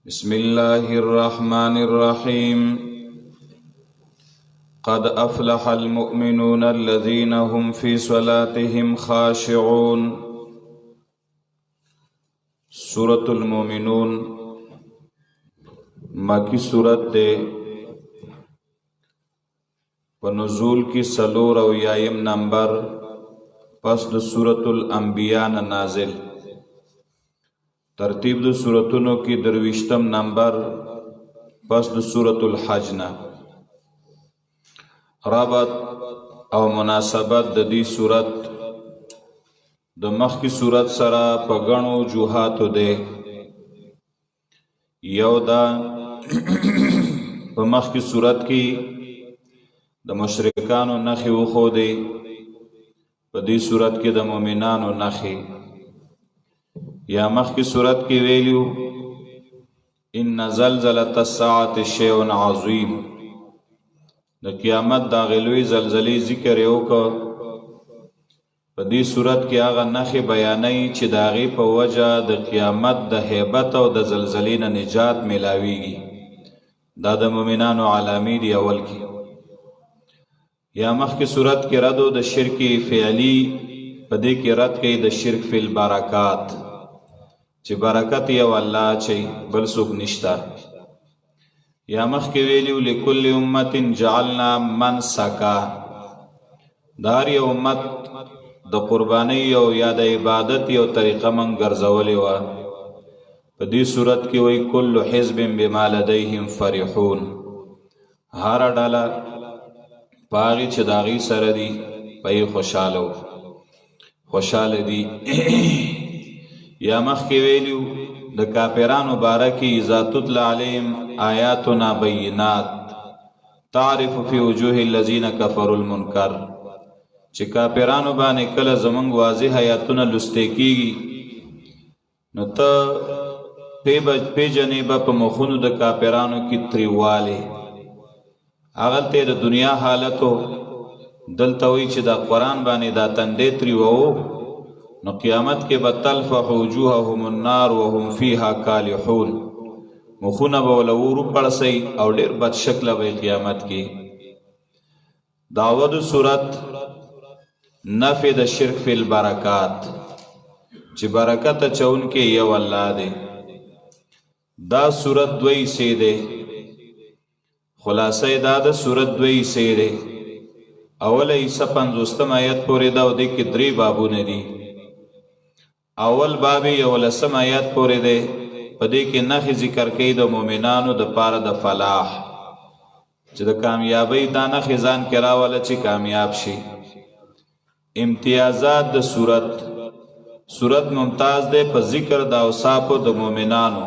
بسم الله الرحمن الرحيم قد أفلح المؤمنون الذين هم في صلاتهم خاشعون. سورة المؤمنون مکی سورت دے ونزول کی سلور و یایم نمبر پس د سورة الانبیاء نازل. ترتیب د سورتونو کی درویشتم نمبر پس د سورة الحج نا. رابط او مناسبت د دی سورت د مخ کی سورت سرا پگنو جوحاتو دے. یو دا په مخ کی سورت کی د مشرکانو نخی وخو دے، په دی سورت کی د مومنانو نخی. یا مخ کی صورت کی ویلیو ان زلزلة الساعة شیء عظیم، د قیامت دا غلوی زلزلی ذکر یو که په دی صورت کی آغا نخی بیانی چی داغی په وجه د قیامت د حیبت او د زلزلین نجات ملاویگی. دا د مومنانو علامی دی اول کی. یا مخ کی صورت کی ردو د شرک فعلی، په دی کی رد کی د شرک فی البرکات، چی برکت یو اللہ چی بل سوک نشتا. یا مخ کی ویلیو لکل امت جعلنا من سکا، دار یو امت د قربانی یو یا د عبادت یو طریقه من گرزولی و. پا دی صورت کی وی کل حزب بما لدیهم فرحون، هارا ڈالا پاغی چی داغی سر دی پای خوشحالو خوشحال دی. یا مخ کی ویلیو د کافرانو بارکی اذا تتلى علیهم آیاتنا بینات تعرف فی وجوه الذین کفروا المنکر، چی کافرانو بانے کل زمانگ واضح آیاتنا لستے کیگی نو تا پی جنیبا پا مخونو د کافرانو کی تریوالے. اغلتے د دنیا حالتو دلتوی چی دا قرآن بانے دا تندے تریوو نو قیامت کے بتلفح وجوہهم النار وهم فیها کالحون، مخونا بولورو پڑسی او دیر بد شکل بی قیامت کی. دعوت صورت نفی د شرک فی البرکات، چی برکت چون کے یو اللہ دے. دا صورت دوئی سے دے، خلاصہ دا دا صورت دوئی سے دے. اول ایسا پنزوستم آیت پوری دا دے کی دری بابو ندی. اول بابی یولسم آیات پوری دے، پدے کی نخی ذکر کئی دا مومنانو دا پار دا فلاح، چی دا کامیابی دا نخی زان کرا والا چی کامیاب شی. امتیازات دا صورت ممتاز دے پا ذکر دا اوصافو دا مومنانو.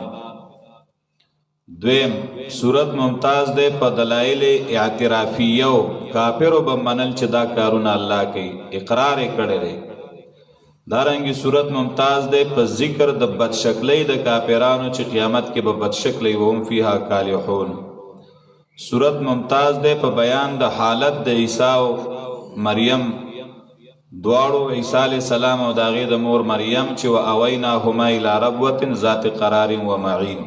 دویم صورت ممتاز دے پا دلائل اعترافیو، کافرو بمنل چی دا کارون اللہ کی اقرار کردے دے. دارنگی صورت ممتاز دے پا ذکر دا بدشکلی دا کافرانو چی قیامت کے با بدشکلی وهم فیہا کالحون. صورت ممتاز دے پا بیان دا حالت دا عیسیٰ و مریم دوارو، عیسیٰ علیہ السلام و داغی دا مور مریم چی و اوینا ہما الى ربوت ذات قرار و معین.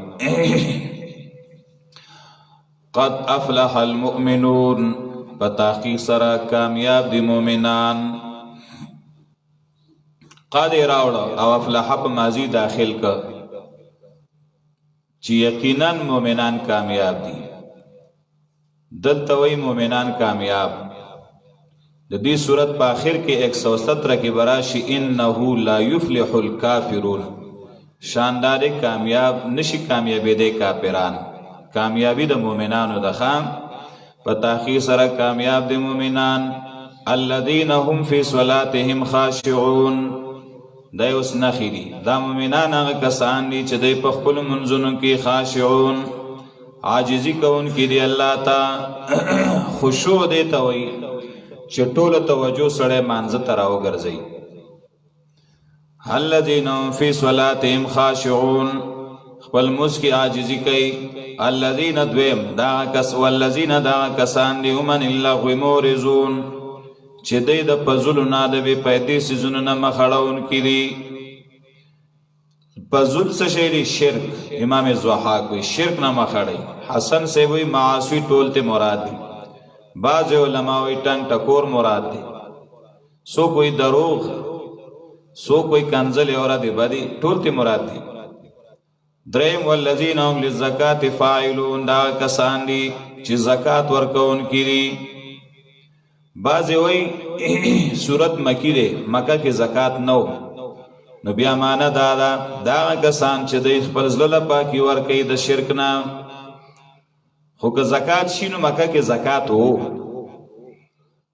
قد افلح المؤمنون، پا تحقیق سرا کامیاب دی مومنان. قاد راوڑا او افلح پا ماضی داخل کا چی یقیناً مومنان کامیاب دی. دلتوی مومنان کامیاب. دی صورت پا آخر کے 117 کی براشی انہو لا یفلح الکافرون، شاندار کامیاب نشی کامیابی دے کافران، کامیابی دا مومنانو دا خام. پا تحقیق سر کامیاب دے مومنان. الذین هم فی صلاتهم خاشعون، دا اس نخی دی. دا مومنان آغا کسان دی چه دی پخپل منزنوں کی خاشعون، عاجزی کون کی دی اللہ تا. خشوع دیتا ہوئی چه طول توجہ سڑے مانزت راو گرزی. الذین فی صلاتهم خاشعون، خپل موس کی عاجزی کئی. الذین دویم دا کس والذین دا کسان دی امن اللہ مورزون، چه دی دا پزلو نا دا بی پیتی سیزنو نا مخڑاون کی دی. پزول سشیری شرک. امام زوحاک وی شرک نہ مخڑی. حسن سے وی معاصی ٹولتے مراد دی. بعض علماء وی ٹنگ ٹکور مراد دی. سو کوئی دروغ، سو کوئی کنزل اورا دی بدی ٹولتے مراد دی. دریم والذین هم للزکاة فاعلون، دا کسان دی چی زکاة ورکون کی دی. بعضی وی سورت مکی دی، مکہ کی زکاة نو، نو بیا مانا دادا دا کسان چې د خپل زړه پاکي ورکوي د شرک نه. خو که زکات شي نو مکه کې زکات وو،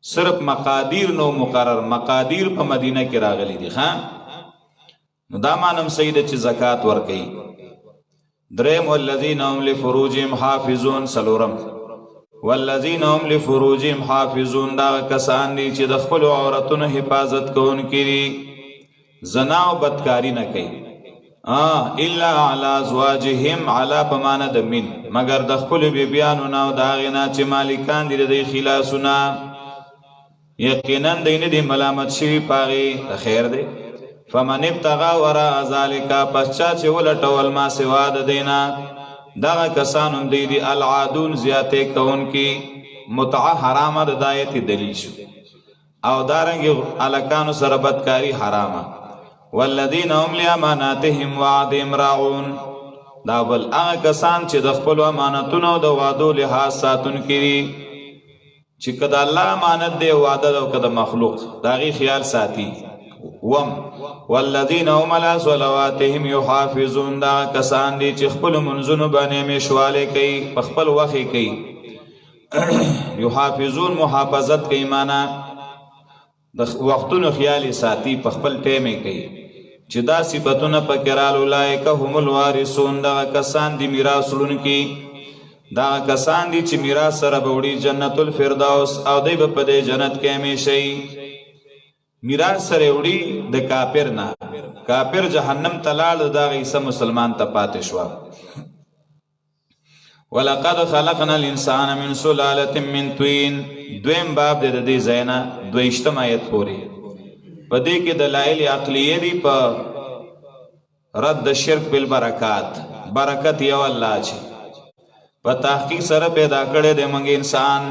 صرف مقادیر نو مقرر، مقادیر په مدینه کې راغلي دي. ها نو دا مانم صحیح ده چې زکات ورکوي. دریم والذین هم لفروجهم حافظون. سلورم والذین هم لفروجهم حافظون، دا کسان دي چې د خپل عورتونو حفاظت کوونکي دي، زنا و بدکاری نہ کئی. الا علی ازواجهم، علی پمانه د من، مگر د خپل بیبیانو نه او د هغې نه چې مالکان دي د دوی خلاصونه، یقینا دوی نه دي ملامت شوي په هغې د خیر دی. فمن ابتغى وراء ذلک، پس چا چې ولټول ما سوا د دی نه، دغه کسان هم دوی دي العادون، زیاتې کوونکي. متعه حرامه د آیت دلیل شو، او دارنګې هلکانو سره بدکاري حرامه. والذین هم لاماناتهم وعدهم راعون، دا بل هغه کسان چې د خپلو امانتونو د وعدو لحاظ ساتونکي دي، چې که د الله امانت دی وعده ده او که د مخلوق د هغې خیال ساتي. وم والذین هم علی صلواتهم یحافظون، دا کسان دي چې خپلو منځونو باندې همیشوالی کوي، په خپل وخت یې کوي. یحافظون محافظت کوي، معنا د وختونو خیال ساتي، په خپل ټیم یې کوي. چې دا صفتونه پکې راغلي، اولئک هم الوارثون، دغه کسان دي میراث وړونکي، دغه کسان دي چې میراث سره به وړي جنت الفردوس، او دوی به په دې جنت کې همیشه وي. میراث سره وړي د کافر نه، کافر جهنم ته لاړ، دغه عیسی مسلمان ته پاتې شوه. ولقد خلقنا الانسان من سلالة من طین، دویم باب دی د دې ځای نه 22 آیت پورې. په دې کې دلایل عقلیه دي په رد شرک بالبرکات. برکت یو الله چې په تحقیق سره پیدا کړی دی موږ انسان.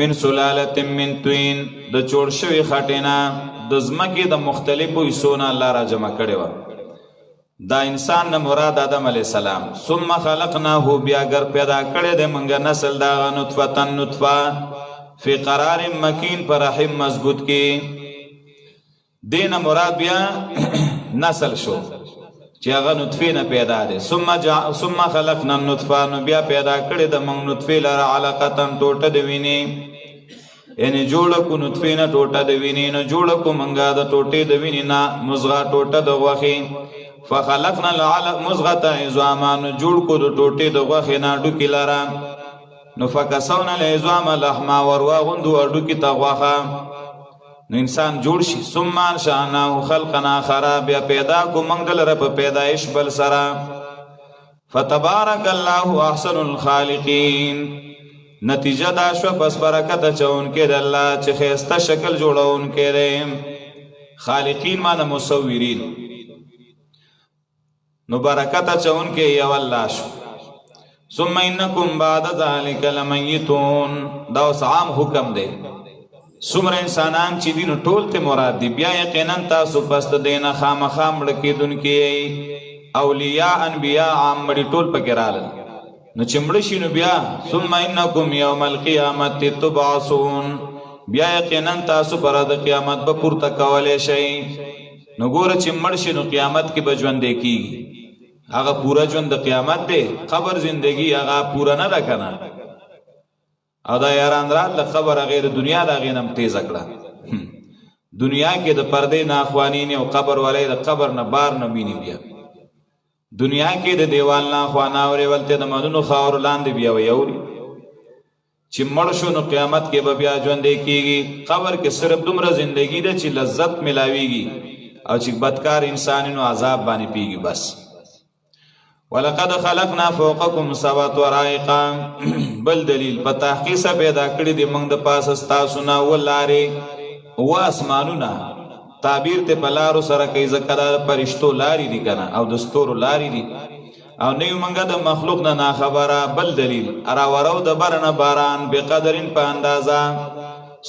من سلالة من طین، د جوړ شوي خټې نه د ځمکې د مختلفو حصو نه الله را جمع کړی وه. دا انسان نه مراد آدم علیہ السلام. ثم خلقناه، بیا گر پیدا کړی دی موږ نسل د هغه نطفه، نطفه فی قرار مکین، پر رحم مضبوط کې. دین مراد بیا نسل شو چې هغه نطفه نه پیدا دی. ثم خلقنا النطفه، نو بیا پیدا کړی د موږ نطفه لره علقه، ټوټه د وینې، یعنی جوړه کو نطفه نه ټوټه د وینې، نو جوړه کو موږ د ټوټې د وینې نه مزغه، ټوټه د غوښې. فخلقنا مزغه عظاما، نو جوړ کو د ټوټې د غوښې نه ډوکې لره. نو فکسونا العظام لحما، ورواغوندو اډوکې ته غوښه، نو انسان جوړ شي. ثم انشأناه خلقا آخر، بیا پیدا کو موږ دلته په پیدایش بل سره. فتبارک الله احسن الخالقین، نتیجه دا شو پس برکت اچونکې د الله چې ښایسته شکل جوړونکې دی. خالقین معنی مصورین، نو برکت اچونکې یو الله شو. ثم انکم بعد ذلک لمیتون، دا اوس عام حکم دی. څومره انسانان چې دي نو ټول ته مراد دي. بیا یقینا تاسو پس د دې نه خامخا مړه کېدونکي یئ. اولیاء انبیاء عام مړي ټول پکې راغلل. نو چې مړه شي نو بیا ثم انکم یوم القیامت تبعثون، بیا یقینا تاسو پر د قیامت به پورته کولی شئ. نو ګوره چې مړ شي نو قیامت کې به ژوندی کېږي. هغه پورا ژوند د قیامت دی، قبر زندگی هغه پورا نه ده که نه. او دا یاران رات له خبر غیر دنیا دا غینم تیز کړه. دنیا کې د پردې ناخوانی نه او قبر ولې د قبر نه بار نه بینی. بیا دنیا کې د دیوال نه خوانا اورې ولته د مدونو خاور لاندې بیا ویوري چې مړ شو نو قیامت کې به بیا ژوندې کېږي. قبر کې صرف دومره زندگی ده چې لذت ملاویږي، او چې بدکار انسان نو عذاب باندې پیږي بس. ولقد خلقنا فوقكم سبع طرائق، بل دلیل په تحقیق سره پیدا کړی دی موږ د پاسه ستاسو نه ولارې و اسمانونه، تعبیر ته په لارو سره کوي ځکه دا پرشتو لارې دي که نه او د ستورو لارې دي او نه یو موږ د مخلوق نه ناخبره بل دلیل راورو د بر نه باران بقدرین په اندازه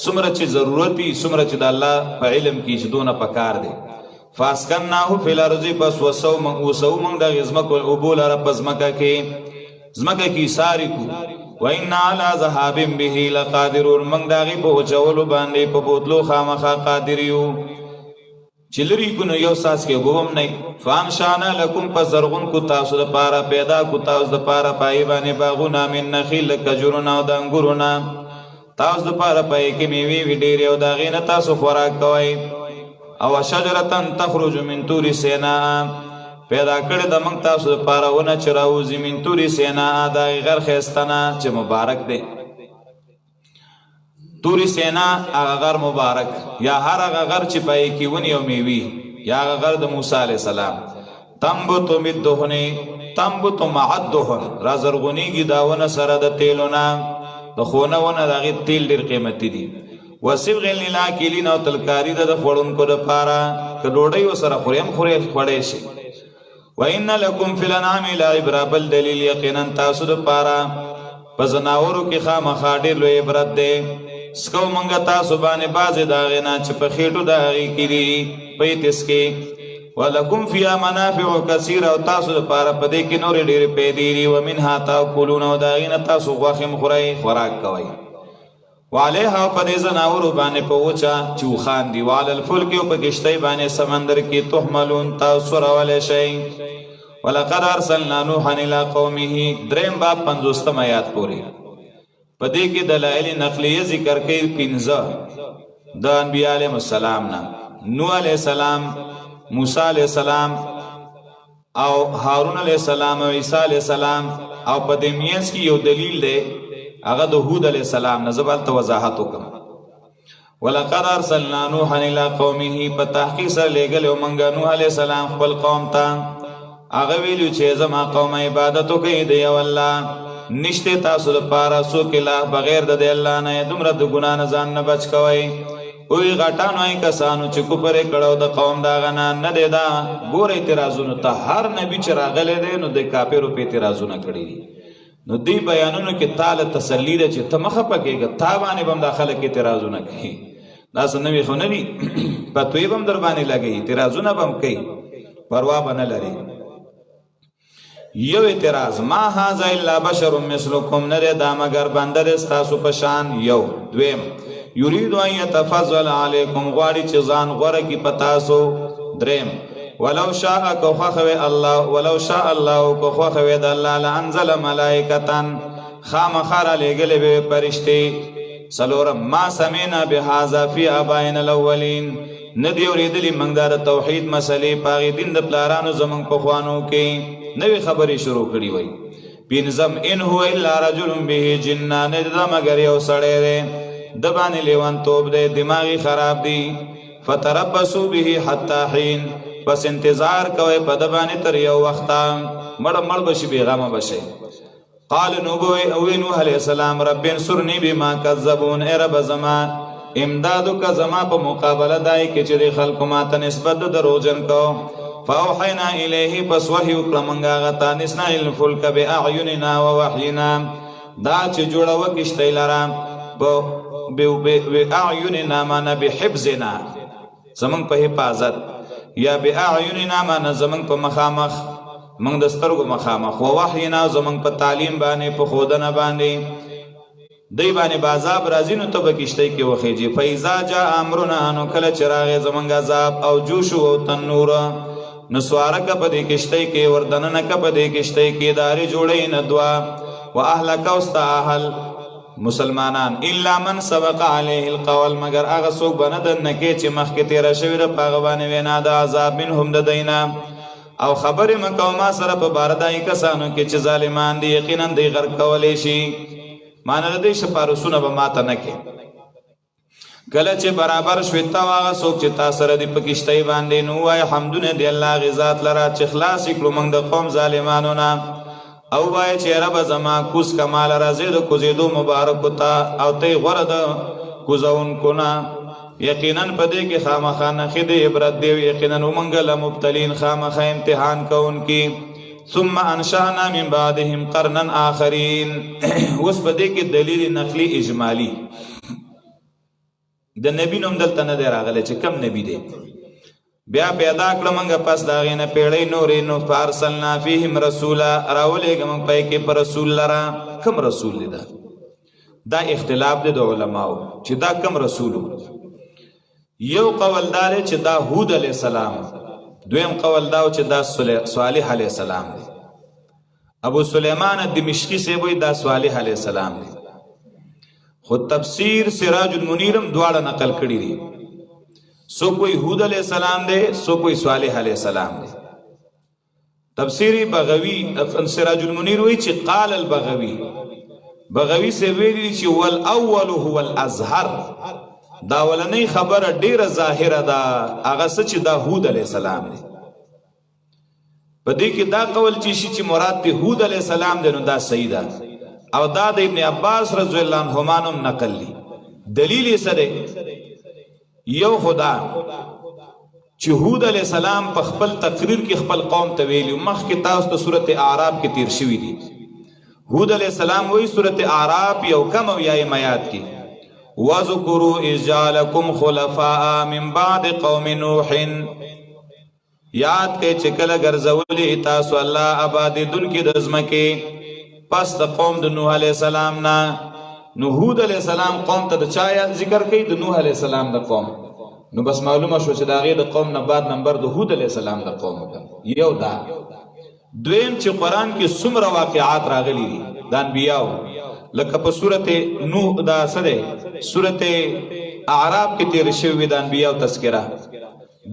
څومره چې ضرورت وي څومره چې د الله په علم کې چې دونه پکار دی فاسکناه فی الارض پس وسو موږ دغې ځمکو اوبو لره په ځمکه کې ساری کو وإنا علی ذهاب به لقادرون موږ د هغې په وچولو باندې په بوتلو خامخا قادر یو چې لري کو نو یو څاڅکی اوبه هم نه فانشانا لکم پس زرغون کو تاسو دپاره پیدا کو تاسو دپاره پای باندې باغونه من نخیل کجورونه او د انګورونه تاسو دپاره پای کې میوې وي ډېرې او د هغې نه تاسو خوراک کوئ او شجرتن تخرج من طور سیناء پیدا کړی د موږ تاسو دپاره ونه چې راوځي من طور سیناء د هغې غر ښایسته نه چې مبارک دی طور سیناء هغه غر مبارک یا هر هغه غر چې پای کې ونې او میوې یا هغه غر د موسی علیه السلام تنبت تنبت مع الدهن را زرغونیږي دا ونه سره د تیلو نه د خونه ونه د هغې تیل ډېر قیمتي دي وصبغ للآکلین او تلکاری د خوړونکو دپاره که ډوډۍ ورسره خورې هم خوړی شي وان لکم فی الانعام لعبرة بل دلیل یقینا تاسو دپاره په زناورو کې خامخا ډېر لوی عبرت دی سکو موږ تاسو باندې بعضې د هغې نه چې په خېټو د هغې کې دي په ایتس کې ولکم فیها منافع کثیره او تاسو دپاره په دې کې نورې ډېرې پیدې دي ومنها تاکلون او د هغې نه تاسو غوښې هم خورئ خوراک کوئ وعلیها په دې زناورو باندې په وچه چې اوښان دي وعلى الفلک او په کشتۍ باندې سمندر کې تحملون تاسو رولی شئ ولقد ارسلنا نوحا الى قومه دریم باب 50 آیات پورې په دې کې دلایل نقلیه ذکر کوي 15 د انبیاء علیهم السلام نه نوح علیه السلام موسی علیه السلام او هارون علیه السلام او عیسی علیه السلام او په دې میانس کې یو دلیل دی هغه د هود علیه السلام نه زه به هلته وضاحت وکړم ولقد ارسلنا نوحا الى قومه په تحقیق سره لېږلی موږ نوح علیه السلام خپل قوم ته هغه ویلو چې زما قوم عبادت وکړئ د یو الله نشته تاسو دپاره څوک اله بغیر د دې الله نه دومره د ګناه نه ځان نه بچ کوئ وی غټانو ای کسانو چې کفر یې کړو د قوم د هغه نه دی دا ګوره اعتراضونو ته هر نبي چې راغلی دی نو د کافرو په اعتراضونه کړي دي نو دی بیانونو کې تاله تسلی ده چې ته مخه پکېږه تا باندې به هم دا خلک اعتراضونه کوي دا څه نوي خو نه دي فتوې به هم در باندې لګوي اعتراضونه به هم کوي پروا به نه لري یو اعتراض ما هذا الا بشر مثلکم نه دی دا مګر بنده دی ستاسو په شان یو دویم یرید ان یتفضل علیکم غواړي چې ځان غوره کړي په تاسو دریم ولو شاء کو خوخوي الله ولو شاء الله کو خوخوي د الله لانزل ملائکتن خامخر لګلې به پرشتي سلورم ما سمینا بهذا فی ابائنا الاولین ندی اوریدلی موږ د توحید مسلې پاغي دین د پلارانو زمنګ په خوانو کې نوې خبرې شروع کړي وای پینځم ان هو الا رجل به جنان د مگر یو سړی دی د باندې لیوان توب دی دماغي خراب دی فتربصوا به حتی حین پس انتظار کوي په د باندې تر یو وخت مړ بشي بیغمه بشي قال نوح علیہ السلام رب انصرنی بما کذبون ای رب زما امدادو کا زما په مقابله دای کې چې خلکو ماته نسبت د دروغجن کو فاوحینا الیه پس وحی وکړه موږ غتا نسنا الفلک باعیننا ووحینا دا چې جوړه وکشتای لرا باعیننا معنا بحفظنا زمون په حفاظت یا باعیننا معنا زمون په مخامخ موږ د سترګو مخامخ ووحینا زمون په تعلیم باندې په خودنه باندې دی باندې بازاب راځي نو ته به کشتۍ کې وخیږي فاذا جاء امرنا نو کله چې راغی زمونږ عذاب او جوش او تنور نو سواره که په دې کشتۍ کې وردننه که په دې کشتۍ کې دارې جوړی نه دوا و اهلک اوستا اهل مسلمانان الا من سبق علیه القول مگر هغه څوک به نه دننه کې چې مخکې تېره شوې ده په هغه باندې وینا د عذاب منهم د دینا او خبرې مه کوه ما سره په باره دای کسانو کې چې ظالمان دي یقینا دی غرق کولی شي معنی د دې سپارښتنه به ماته نه کې کله چې برابر شوې ته هغه څوک چې تا سره دي په کشتۍ باندې نو ووایه حمدونه د الله هغې ذات لره چې خلاص یې کړو موږ د قوم ظالمانو نه او وایه چې ربه زما کوز کماله راځې د کوزېدو مبارکو ته او ته یې غوره د کوزونکو نه یقینا پدې کې خامخا نښې د عبرت دی یقینا ومنګ لمبتلین خامخا امتحان کوونکي ثم انشأنا من بعدهم قرنا آخرین اوس پدې کې دلیل نقلی اجمالی د نبی نوم دلته نه دی راغلی چې کم نبی دی بیا پیدا کړه موږ پس د هغې نه پیړۍ نورې نو فارسلنا فیهم رسولا راولېږه موږ پای کې په رسول لره کم رسول دی دا اختلاف دی د علماو چې دا کم رسول یو قول دا دی چې دا هود علیه السلام دویم قول دا چې دا صالح علیه السلام دی ابو سلیمان دمشقی سے وایي دا صالح علیه السلام دی خود تفسیر سراج المنیرم دواړه نقل کړي دي سو کوئی هود علیہ السلام دے سو کوئی صالح علیہ السلام دے تفسیری بغوی سراج المنیر ہوئی چی قال البغوی بغوی سے ویلی چی والاول هو الازهر دا ولنی خبر ډیر ظاهر دا هغه سچ دا هود علیہ السلام دے پدې کې دا قول چی شي چې مراد ته هود علیہ السلام دے نو دا صحیح ده او دا د ابن عباس رضی الله عنهما نقل لی دلیل یې سره یو خدا چې هود علیہ السلام په خپل تقریر کې خپل قوم ته ویلی مخکې تاسو ته سورۃ اعراف کې تیر شوی دی هود علیہ السلام وایي سورۃ اعراف یو کم او یایم آیات کې وَذْكُرُوا إِذْ جَعَلَكُمْ خُلَفَاءَ مِنْ بَعْدِ قَوْمِ نُوحٍ یاد کې چې کله ګرځولې تاسو الله آبادیدونکي د ځمکې پس د قوم د نوح علیہ السلام نه نو هود علیہ السلام قوم ته د چا ذکر کوي د نوح علیہ السلام د قوم نو بس معلومه شو چې د هغې د قوم نه بعد نمبر د هود علیہ السلام د قوم یو دا دویم چې قرآن کې څومره واقعات راغلي دي د انبیاو لکه په صورت نوح دا څه دی صورت اعراف کې تیر شوي د انبیاو تذکره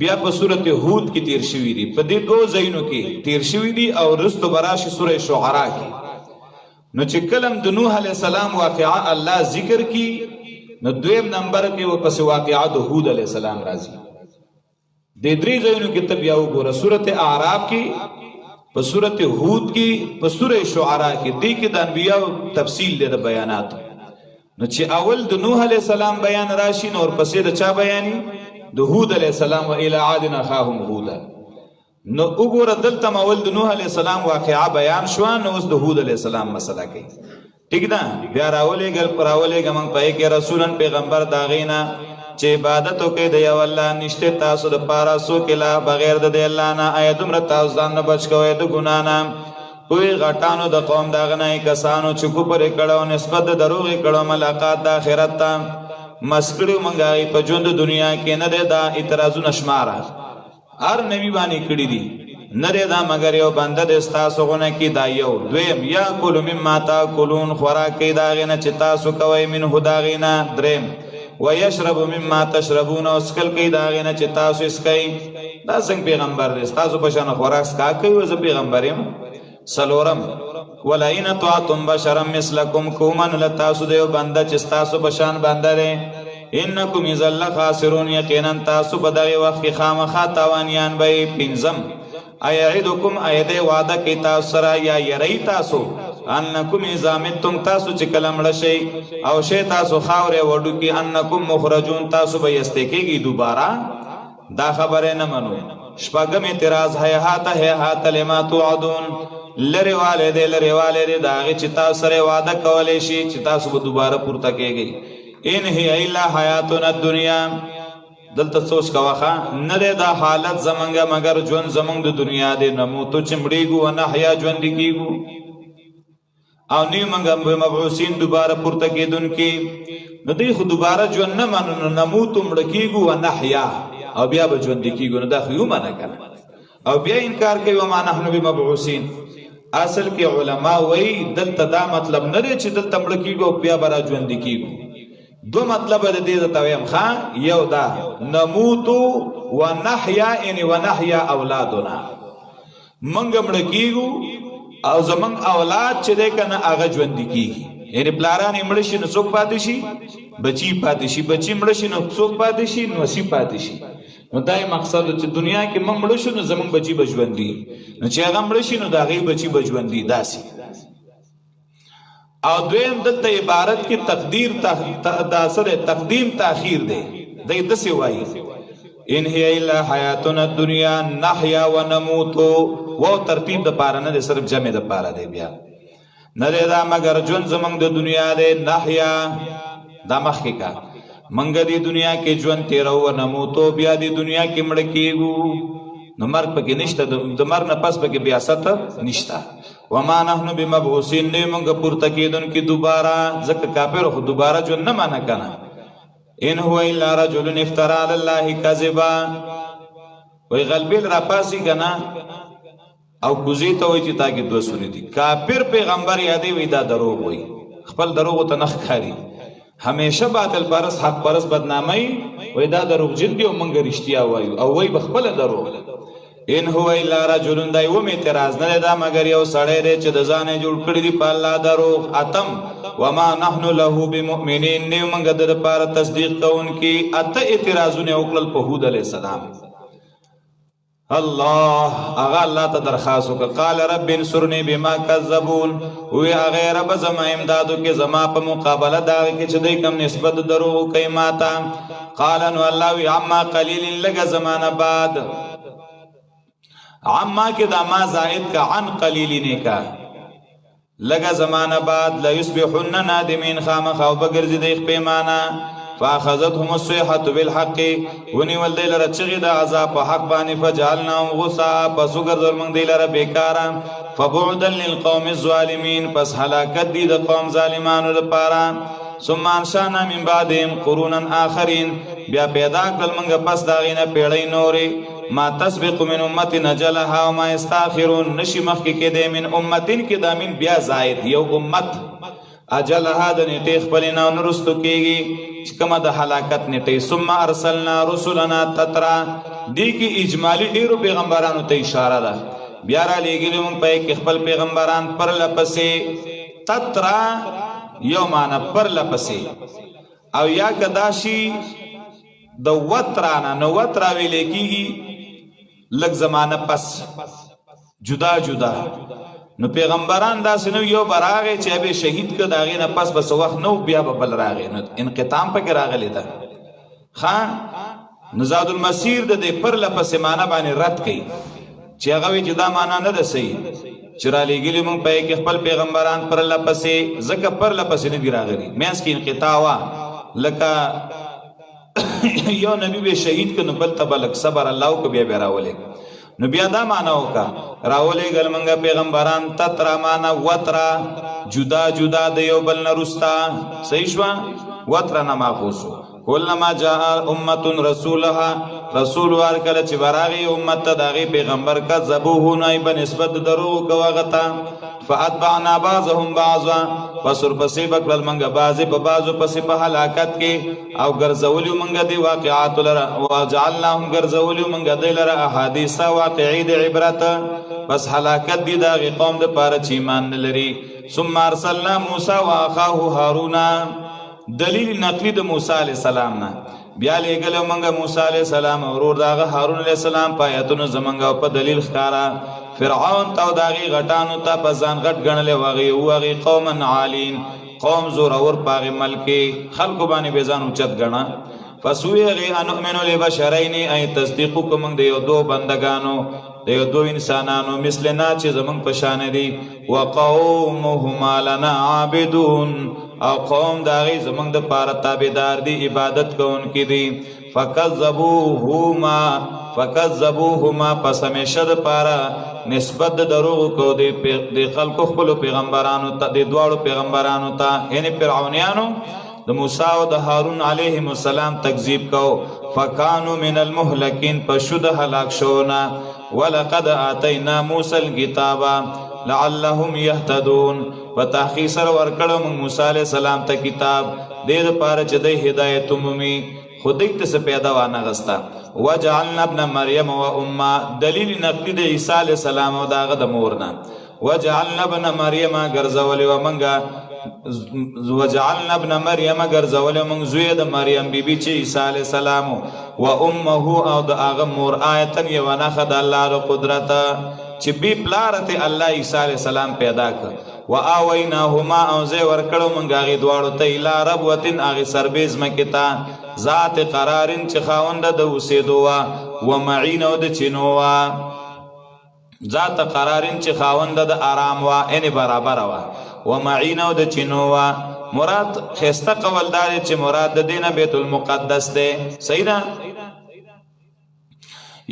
بیا په صورت هود کې تیر شوي دي په دې دوه ځایونو کې تیر شوي دي او رستو براشي سوره شعراء کې نو چې کلم د نوح علیہ السلام واقعا الله ذکر کی نو دویم نمبر کې و پس واقعا د هود علیہ السلام راځي د درې ځایونو کې تبیا وګوره سورۃ اعراف کې په سورۃ هود کې په سورۃ شعراء کې دې کې د انبیاء تفصیل د بیانات نو چې اول د نوح علیہ السلام بیان راشي نو پسې د چا بیانې د هود علیہ السلام و الی عاد اخاهم هودا نو وګوره دلته اول د نوح علیہ السلام واقعا بیان شو نو اوس د هود علیہ السلام مسله کوي ٹھیک ده بیا راولېږل پراولېږه موږ پای کې رسولن پیغمبر دا غینا چې عبادت وکړي د یو الله نشته تاسو د پاره څوک لا بغیر د الله نه آیت مر تاسو ځان نه بچ کوئ د ګنا نه کوئی غټانو د قوم دا غنای کسانو چې کو پر کړهو نسبت د دروغ کړهو ملاقات د آخرت ته مسکړو منګای په ژوند دنیا کې نه ده اعتراضونه شماره هر نبی باندې کړی دي نره دا مگر یو بنده د تاسو غونه کې دا یو دویم یا کول مما تاکلون خوراکې دا غنه چې تاسو کوي من هدا غنه دریم ويشرب مما تشربون اسکل کې دا غنه چې تاسو اسکای دا څنګه پیغمبر دی تاسو په شان خوراک کا کوي زه پیغمبر یم سلورم ولئن طاعتم بشرا مثلکم کومن لتاسو دیو بنده چې تاسو په شان بنده دی انکم اذا خاسرون یقینا تاسو بدغه وخت خامخا تاوانیان به پنځم ایعدکم ایده وعده کی تاسو سره یا یری تاسو انکم اذا متم تاسو چې کلم رشي او شی تاسو خاورې وډو کی انکم مخرجون تاسو به استکیږي دوباره دا خبره نه منو شپږم اعتراض هات لما توعدون لری والده داغه چې تاسو سره وعده کولې شي چې تاسو به دوباره پورته کېږي ان هي الا حیاتنا الدنیا دلته سوچ کواخه نه دا حالت زمنګ مگر ژوند زمنګ د دنیا د نمو تو چمړیګو نه حیا ژوند کیګو او نی منګ مبعوثین دوباره پورته کېدونکې نو دوی خو دوباره ژوند نه مانو نمو تو مړ کیګو نه حیا او بیا به ژوند کیګو نو دا خو یو معنا کنه او بیا انکار کوي و ما نحنو بمبعوثین اصل کې علما وایي دلته دا مطلب نه دی چې دلته مړ کیګو بیا به را ژوند کیګو دو مطلب د دې تویم خان یو دا نموتو و نحیا ان و نحیا اولادنا منګ مړ کیګو او زمنګ اولاد چې ده کنه هغه ژوند کیږي یعنی پلاران مړ شي نو څوک پاتې شي بچی پاتې شي بچی مړ شي نو څوک پاتې شي نو سی پاتې شي نو دای مقصد چې دنیا کې موږ مړ شو نو زمنګ بچی بژوند دي نو چې هغه مړ شي نو دا غي بچی بژوند دي داسي او دویم دلته عبارت کی تقدیر دا سره تقدیم تاخیر دی دی دسی وای ان هي الا حیاتنا الدنیا نحیا و نموتو و ترتیب د پاره نه صرف جمع د پاره دی بیا نه دا مگر جون زمنګ د دنیا دی نحیا دا مخکې کا منګ دی دنیا کې ژوند تیرو و نموتو بیا دی دنیا کې مړ کیږو نو مرګ پکې نشته د مرګ نه پس پکې بیاست نشته وما نحن بمبعوثین نه موږ پورته کېدونکي دوباره ځکه کافر خو دوباره ژوند نه مانه کنه ان هو الا رجل افترى على الله كذبا وی غلبیل را پاسی کنا او کوزی ته وی چې تا کې دوه سوري دي کافر پیغمبر یادې وی دا دروغ وی خپل دروغ ته نخ خاري همیشه باطل پرس حق پرس بدنامي وی دا دروغ جن دی او مونږ رښتیا وایو او وی بخپل دروغ ان هو الا رجل دای و می اعتراض نه دا مگر یو سړی دی چې د ځانه جوړ کړی دی په الله دروغ اتم وما نحن له بمؤمنین نیو منګه د لپاره تصدیق کوونکی اته اعتراضونه وکړل په هود علیه السلام الله ته درخواست وکړ قال رب انصرني بما كذبون وی هغه رب زما امدادو کې زما په مقابله دا کې چې دوی کم نسبت دروغ کوي ماته قال نو الله وی عما قليل لګ زمانه بعد عما کې دا ما زائد کا عن قلیل نه کا لگا زمانہ بعد لا یصبحن نادمین خامخ او بغرزی د پیمانه فاخذتهم الصيحه بالحق ونی ول دیلره چغی د عذاب په حق باندې فجعلناهم غصا پسوګر ظلم دیلره بیکارا فبعدا للقوم الظالمین پس هلاکت دی د قوم ظالمانو لپاره ثم انشانا من بعدهم قرونا آخرین بیا پیدا کړل منګه پس داغینه پیړی نوري ما تسبق من امت نجلها وما استاخرون نشی مخی که ده من امتین که دا من بیا زائد یو امت اجلها دا نیٹی خپلینا و نرستو کیگی چکم دا حلاکت نیٹی ثم ارسلنا رسولنا تترا دی کی اجمالی دیرو پیغمبرانو تا اشاره دا بیارا لیگلی من پای که خپل پیغمبران پر لپسی تترا یو معنی پر لپسی او یا کداشی دا وطرانا نو وطراوی لیکیگی لگ زمانہ پس جدا جدا نو پیغمبران دا سنو یو براغه چې به شهید ک داغه نه پس بس وخت نو بیا بل راغه نو انقطام پکې راغلی دا خان نزاد المسیر د پر لپس معنا باندې رد کړي چې هغه وی جدا معنا نه رسي چرالی ګلی مون په کې خپل پیغمبران پر لپس زکه پر لپس نه دی راغلی مینس کې انقطاع وا لکه یو نبی به شهید کنو بل تبلک صبر الله کو بیا راولې نو بیا دا معنا وکا راولې ګل منګه پیغمبران تترا معنا وترا جدا جدا د یو بل نرستا صحیح شو وترا نه ماخوسو کلما جاء امه رسولها رسول ورکل چې براغي امت داغي پیغمبر کا ذبوه نه بنسبت درو کوغتا فاتبعنا بعضهم بعضا پسور پسې بکل منګه بعضه په بعضو پسې په هلاکت کې او ګرځولیو منګه دی واقعات لره وجعلناهم ګرځولیو منګه دی لره احادیث واقعي د عبرت بس هلاکت دی دا قوم د پاره چې ایمان لري ثم ارسلنا موسی واخاه هارون دلیل نقلی د موسی علی السلام نه بیا لګلو منګه موسی علی السلام ورور داغه هارون علی السلام پایتونو زمنګ په دلیل ښکارا فرعون تو داغي غټانو ته پزان غټ غنل وغي قوم عالین قوم زور اور پاغ ملکی خلق باندې بیزان اوچت غنا فسویغی انؤمنو لبشرین ای تصدیقو کمنگ دیو دو بندگانو دیو دو انسانانو مثلنا چه زمان پشانه دی وقومهما لنا عابدون او قوم داغی زمان دا پارا تابدار دی عبادت کون کی دی فکذبوهما پس همیشه دا پارا نسبت دا دروغ کو دی خلقو خپلو پیغمبرانو تا دی دوارو پیغمبرانو تا یعنی فرعونیانو د موسی او د هارون علیهم السلام تکذیب کو فکانوا من المهلکین پشد هلاک شونا ولقد آتینا موسی الکتاب لعلهم يهتدون فتحقیق سر ورکړو موسی علیہ السلام ته کتاب دې لپاره چې د هدایت مومي خودی ته پیدا وانه غستا وجعلنا ابن مریم و امه دلیل نقلی د عیسی علیہ السلام او داغه د مورنا وجعلنا ابن مریم غرزول و منګه وجعلنا ابن مریم غرزول من زوی د مریم بیبی چې عیسی علیہ السلام و امه او د هغه مور آیتن یو نه خد الله د قدرت چې بی پلارته الله عیسی علیہ السلام پیدا کړ. و اویناهما او زه ورکړو مونږ هغه دواړو ته الی ربوتن هغه سربیز مکتا ذات قرارن چې خاوند د اوسېدو وا و معین او د چینو وا ذات قرارن چې خاوند د آرام وا ان برابر وا و معین او د چینو وا. مراد خسته قولدار چې مراد د دینه بیت المقدس ده. صحیح ده.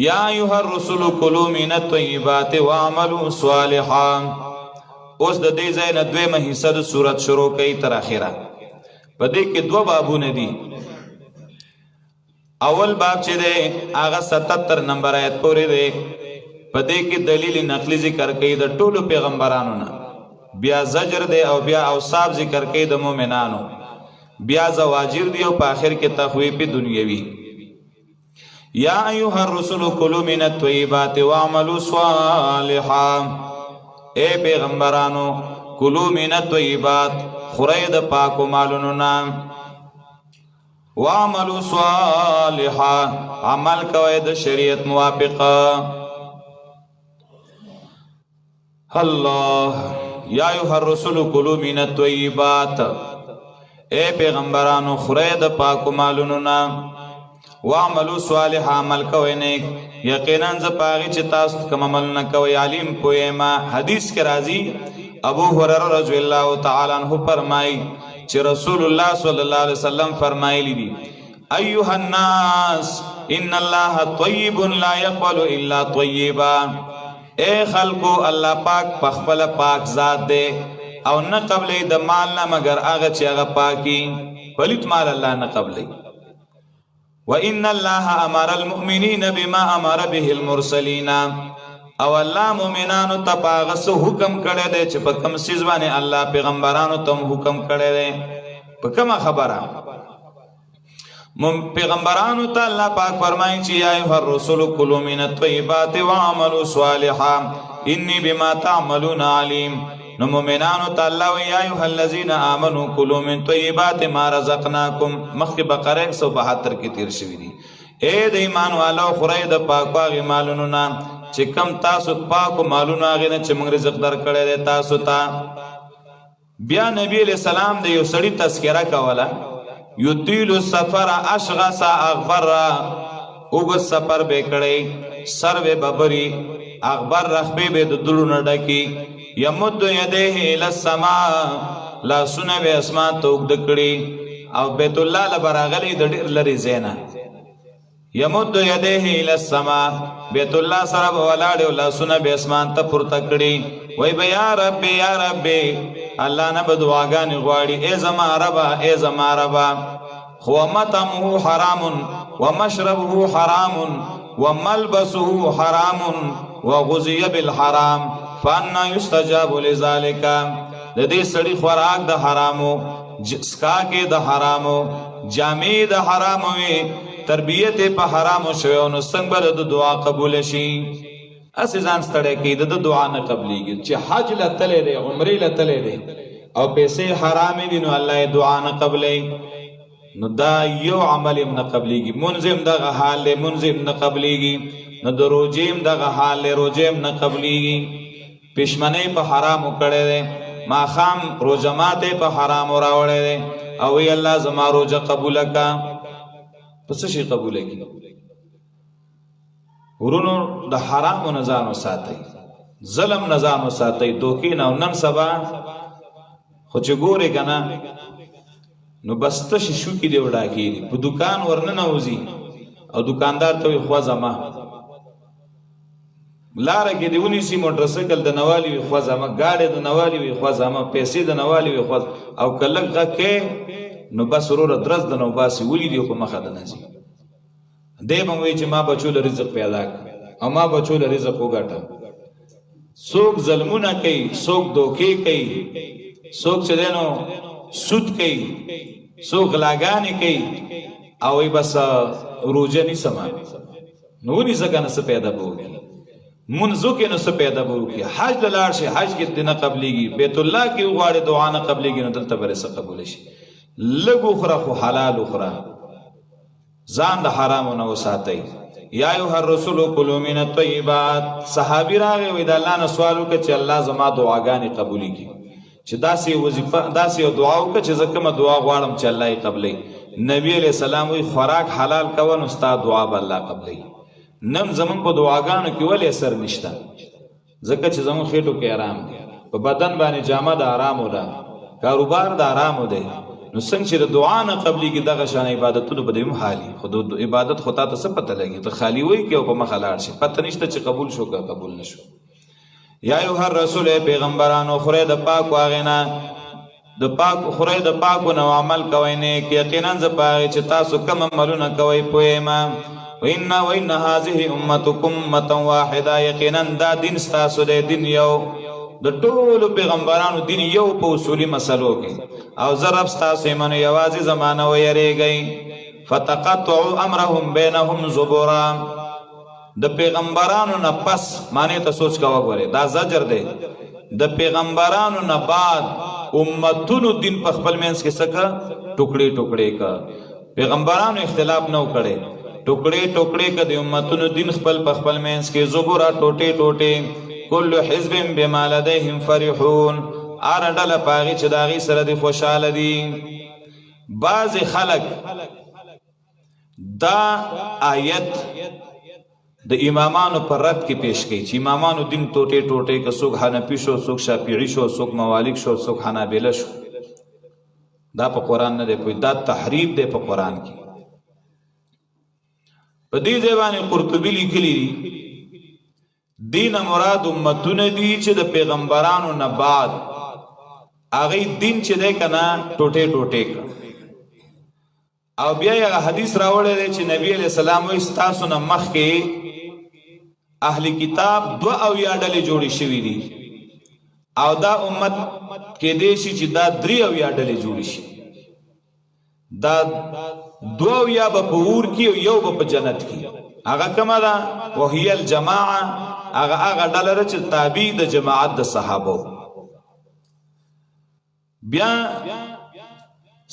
یا ایها الرسل کلوا من الطیبات واعملوا صالحا. اوس د دې ځای نه دویمه حصہ د سورت شروع کړي تر اخره. په دې کې دوه بابونه دي. اول باب چې ده هغه 77 نمبر آیت پورې ده. په دې کې دلیل نقلی ذکر کړي د ټولو پیغمبرانو نه، بیا زجر دی او بیا اوصاف ذکر کړي د مؤمنانو، بیا زواجر دی او په آخر کې تخویف دنیوي. یا ایها الرسل کلوا من الطیبات واعملوا صالحا. اے پیغمبرانو کلوا من الطیبات، خورئ د پاکو مالونو نه، واعملوا صالحا، عمل کوئ د شریعت موافقه. الله یا ایها الرسل کلوا من الطیبات. اے پیغمبرانو خورئ د پاکو مالونو نه، واعملوا صالحا، عمل کوئ نیک. یقینا ز پاغي چې تاسو کوم عمل نه کوئ علیم پوهما. حدیث کې راځي ابو هريره رضی الله تعالی عنہ فرمایي چې رسول الله صلی الله علیه وسلم فرمایلی دي ایها الناس ان الله طیب لا يقبل الا طیبا. اے خلقو الله پاک پخپل پاک ذات دے او نه قبلې د مال نه مگر هغه چې هغه پاکي. پلیت مال الله نه قبلې. وان الله امر المؤمنین بما امر به المرسلین. او الله مؤمنانو ته پاغه سو حکم کړی دی چې په کوم سیز باندې الله پیغمبرانو ته حکم کړی دی. په کومه خبره پیغمبرانو ته الله پاک فرمایي چې یا ایها الرسل کلوا من الطیبات واعملوا صالحا انی بما تعملون علیم. نو مومنانو ته الله وی یا ایها الذین آمنوا کلوا من طیبات ما رزقناکم. مخکې بقره 172 کې تیر شوی دی. اے د ایمان والو خورئ د پاکو هغې مالونو نه چې کم تاسو پاکو مالونو هغې نه چې موږ رزق درکړی دی تاسو ته. بیا نبی علیہ السلام د یو سړي تذکره کوله یطیل السفر اشغص اغبر. اوږد سفر به کړی، سر به ببري، اغبر رخبې به د دلو نه ډکي. یمد یدیه الی السماء، لاسونه به اسمان ته اوږده کړي او بیت الله له براغلی د ډېر لرې ځای نه. یمد یدیه الی السماء، بیت الله سره به ولاړ او لاسونه به اسمان ته پورته کړي. وای به یا رب یا رب، الله نه به دعاګانې غواړي ای زما ربا ای زما ربا. خو مطعمه حرام ومشربه حرام وملبسه حرام وغذي بالحرام فانا يستجاب لذلك. د دې سړي خوراک د حرامو، سکاکې د حرامو، جامې د حرامو وي، تربیت په حرامو شوی، نو څنګه د دعا قبول شي؟ اسی ځان ستړی کوي د دعا نه قبلېږي. چې حج له تللی دی، عمرې له تللی دی او پیسې حرامې دي، نو الله یې دعا نه قبلوي. نو دا یو عمل هم نه قبلېږي. منځ هم دغه حال دی، منځ هم نه قبلېږي. نو د روژې هم دغه حال دی، روژې هم نه قبلېږي. پښمنۍ په حرامو کړی دی، ماښام روژه ماتی په حرامو راوړی دی او وی الله زما روژه قبوله کړه. په څه شي قبوله کړي؟ ورونو د حرامو نه ځان وساتئ، ظلم نه ځان وساتئ، دوکې نه. نن سبا خو چې ګورې که نه نو بس تشې شوکې دې وډاکېږي. په دوکان ورننوځي او دوکاندار ته وي خوځه ما، لاره کې دې ونیسي موټرسایکل د نوالي وي خوځه ما، ګاډی د نوالي وي خوځه ما، پیسې د نوالي وي خوځه. او که لږ غږ کې نو بس وروره درز د نو باسي ولیدي او په مخه د نه ځي. دی به وایي چې ما بچو له رزق پیدا کړ او ما بچو له رزق وګټه. څوک ظلمونه کوي، څوک دوکې کوي، څوک چې دی نو سود کوي، څوک غلاګانې کوي او وایي بس روژه نیسم. نو ونیسه که نه څه پیدا به وکړي، منځو کې نو څه پیدا به وکړي. حج ته لاړ شي، حج کې دې نه قبلېږي، بیت الله کې وغواړې دعا نه قبلېږي، نو دلته به څه قبوله شي. لږ وخوره خو حلال وخوره، ځان د حرامو نه وساتئ. یا ایها الرسول کلوا من الطیبات. صحابي راغی وای د الله نه سوال وکړه چې الله زما دعاګانې قبولې کړي، چې داسې وظیفه داسې یو دعا وکړه چې زه کومه دعا غواړم چې الله یې قبلوي. نبی علیہ السلام وی خوراک حلال کوه نو ستا دعا به الله قبلوي. نن زمون په دعاګانو کې ولې اثر نشته؟ ځکه چې زمون خېټو کې آرام دی، په بدن باندې جامه د آرامو ده، کاروبار د آرامو دی. نو څنګه چې د دعا نه قبلېږي دغه شان عبادتونو به دې هم حالي. خو د عبادت خو تا ته څه پته لګي؟ ته خالي وایي کې او په مخه لاړ شي، پته نشته چې قبول شو که قبول نه شو. یا ایها الرسول پیغمبرانو خورئ د پاکو هغې نه، د پاک خورئ د پاکو نه عمل کوئ نیک، یقینا زه په هغې چې تاسو کوم عملونه کوئ پوه یم. وان هذه امتکم امة واحده، یقینا دا دین ستاسو دی، دین یو، د ټولو پیغمبرانو دین یو په اصولي مسلو کې، او زه رب ستاسو یم نو یوازې زمانه ویریږئ. فتقطعوا امرهم بینهم زبورا، د پیغمبرانو نه پس معنی ته سوچ کوه، ګورې دا زجر دی. د پیغمبرانو نه بعد امتونو دین په خپل منځ کې څه که ټوکړې ټوکړې که، پیغمبرانو اختلاف نه وکړی، ټوکړې ټوکړې که د امتونو دین خپل په خپل منځ کې، زبورا ټوټې ټوټې. کل حزب بما لديهم فرحون، هر ډله په هغې چې د هغې سره د خوشحاله دي. بعضې خلک دا آیت د امامانو پر رد کې پیش کوي چې امامانو دین ټوټې ټوټې که څوک حنفي شو، څوک شافعي شو، څوک موالک شو، څوک حنابله شو. دا په قرآن نه دی پوه، دا تحریف دی په قرآن کې. په دې ځای باندې قرطبي لیکلي دي دین مراد امتونه دي چې د پیغمبرانو نه بعد هغې دین چې دی که نه ټوټې ټوټې کړ. او بیا یې هغه حدیث راوړی دی چې نبی علیہ السلام وایي ستاسو نه مخکې اهل کتاب 72 ډلې جوړې شوي دي، او دا امت کېدی شي چې دا 73 ډلې جوړې شي. دا 72 به په اور کې او یو به په جنت کې. هغه کومه ده؟ وهي الجماعه، هغه ډله ده چې تابع د جماعت د صحابو. بیا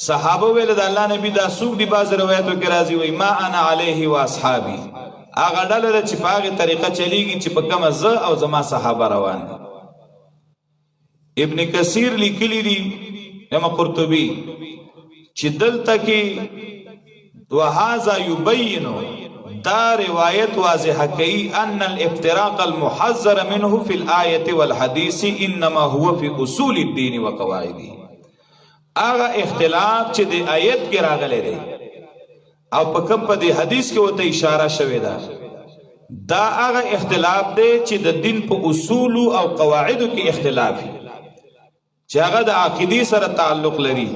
صحابه ویل د الله نبی دا څوک دي؟ بعض روایتو کې راځي وایي ما انا علیه و اصحابي، هغه ډله ده چې په هغې طریقه چلیږي چې په کومه زه او زما صحابه روان دي. ابن کثیر لیکلی دي اما قرطبي چې دلته کې وهذا یبین، دا روایت واضح کوي ان الافتراق المحذر منه في الآية والحديث انما هو في اصول الدين وقواعده. هغه اختلاف چې د آیت کې راغلی دی او په کوم په دې حدیث کې ورته اشاره شوې ده، دا هغه اختلاف دی چې د دین په اصول او قواعدو کې اختلاف وي چې هغه د عقیدې سره تعلق لري.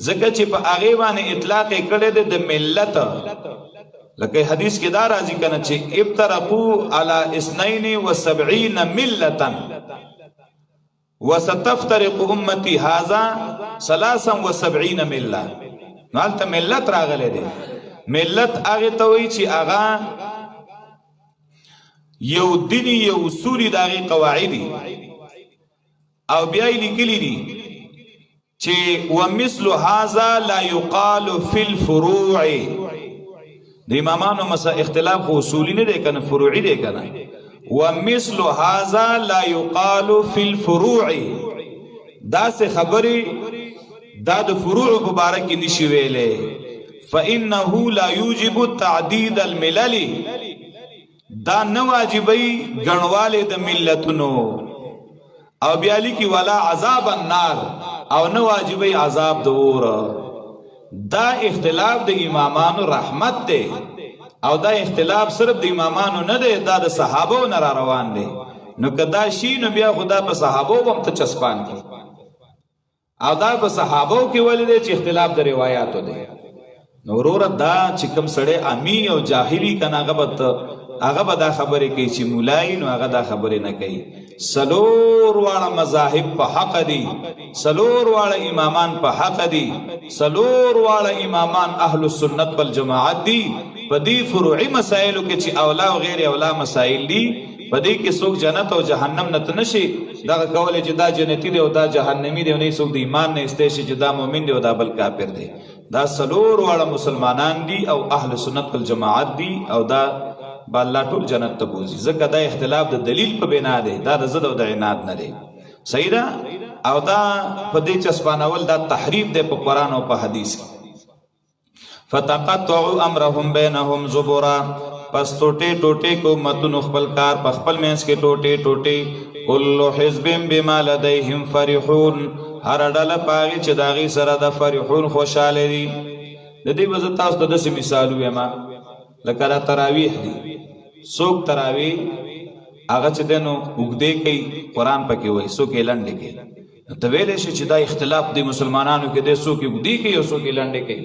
ځکه چې په هغې باندې اطلاق یې کړی دی د ملت، لکه حدیث کې دا راځي کنه چې ابترقوا على 72 ملة وستفترق امتی هذا 73 ملة. نو هلته ملت راغلی دی. ملت هغې ته وایي چې هغه یو دیني یو اصولي د هغې قواعدي. او بیا یې لیکلي دي چې ومثل هذا لا يقال في الفروع، د امامانو اختلاف خو اصولی نه دی کنه، فروعي دی کنه. ومثل هذا لا يقال في الفروع، دا سه خبرې دا د فروع په باره کې نشي ویلې. فانه لا يوجب تعدید الملل، دا نه واجبوي ګڼوالی د ملتونو. او بیا لیکي ولا عذاب النار، او نه واجبوي عذاب د اور. دا اختلاف د امامانو رحمت دی، او دا اختلاف صرف د امامانو نه دی، دا د صحابو نه را روان دی. نو که دا شي نو بیا خدا په صحابو هم ته چسپان کی، او دا په صحابو کې ولې دی چې اختلاف د روایاتو دی. نو وروره دا چې کوم سړی امی او جاهلی کنه هغه به دا خبرې کوي چې مولای، نو هغه دا خبرې نه کوي. سلور واړه مذاهب په حق دي، سلور واړه امامان په حق دي، سلور واړه امامان اهل السنت والجماعت دي. په دې فروعي مسائلو کې چې اولا او غیر اولا مسائل دي، په دې کې څوک جنت او جهنم نه نشي دغه کولای چې دا جنتی دی او دا جهنمی دی او نه څوک د ایمان نه ایستی شي چې دا مؤمن دی او دا بل کافر دی. دا څلور واړه مسلمانان دي او اهل سنت والجماعت دي او دا به الله ټول جنت ته بوځي. ځکه دا اختلاف د دلیل په بنا دی، دا د ضد او د عناد نه دی. صحیح ده؟ او دا په دې چسپانول دا تحریف دی په قرآن او په حدیث کې. فتقطعوا امرهم بینهم زبرا، پس ټوټې ټوټې کو امتونو خپل کار په خپل منځ کې ټوټې ټوټې. کل حزب بما لديهم فرحون، هر ډله په هغې چې د هغې سره د فرحون خوشحاله دي. د دې به زه تاسو ته داسې مثال ووایم لکه دا تراویح دي. څوک تراویح هغه چې دی نو اوږدې کوي، قرآن پکې وایي، څوک یې لنډې کوي. نو ته ویلی شي چې دا اختلاف دی مسلمانانو کې دی، څوک یې اوږدې کوي او څوک یې لنډې کوي.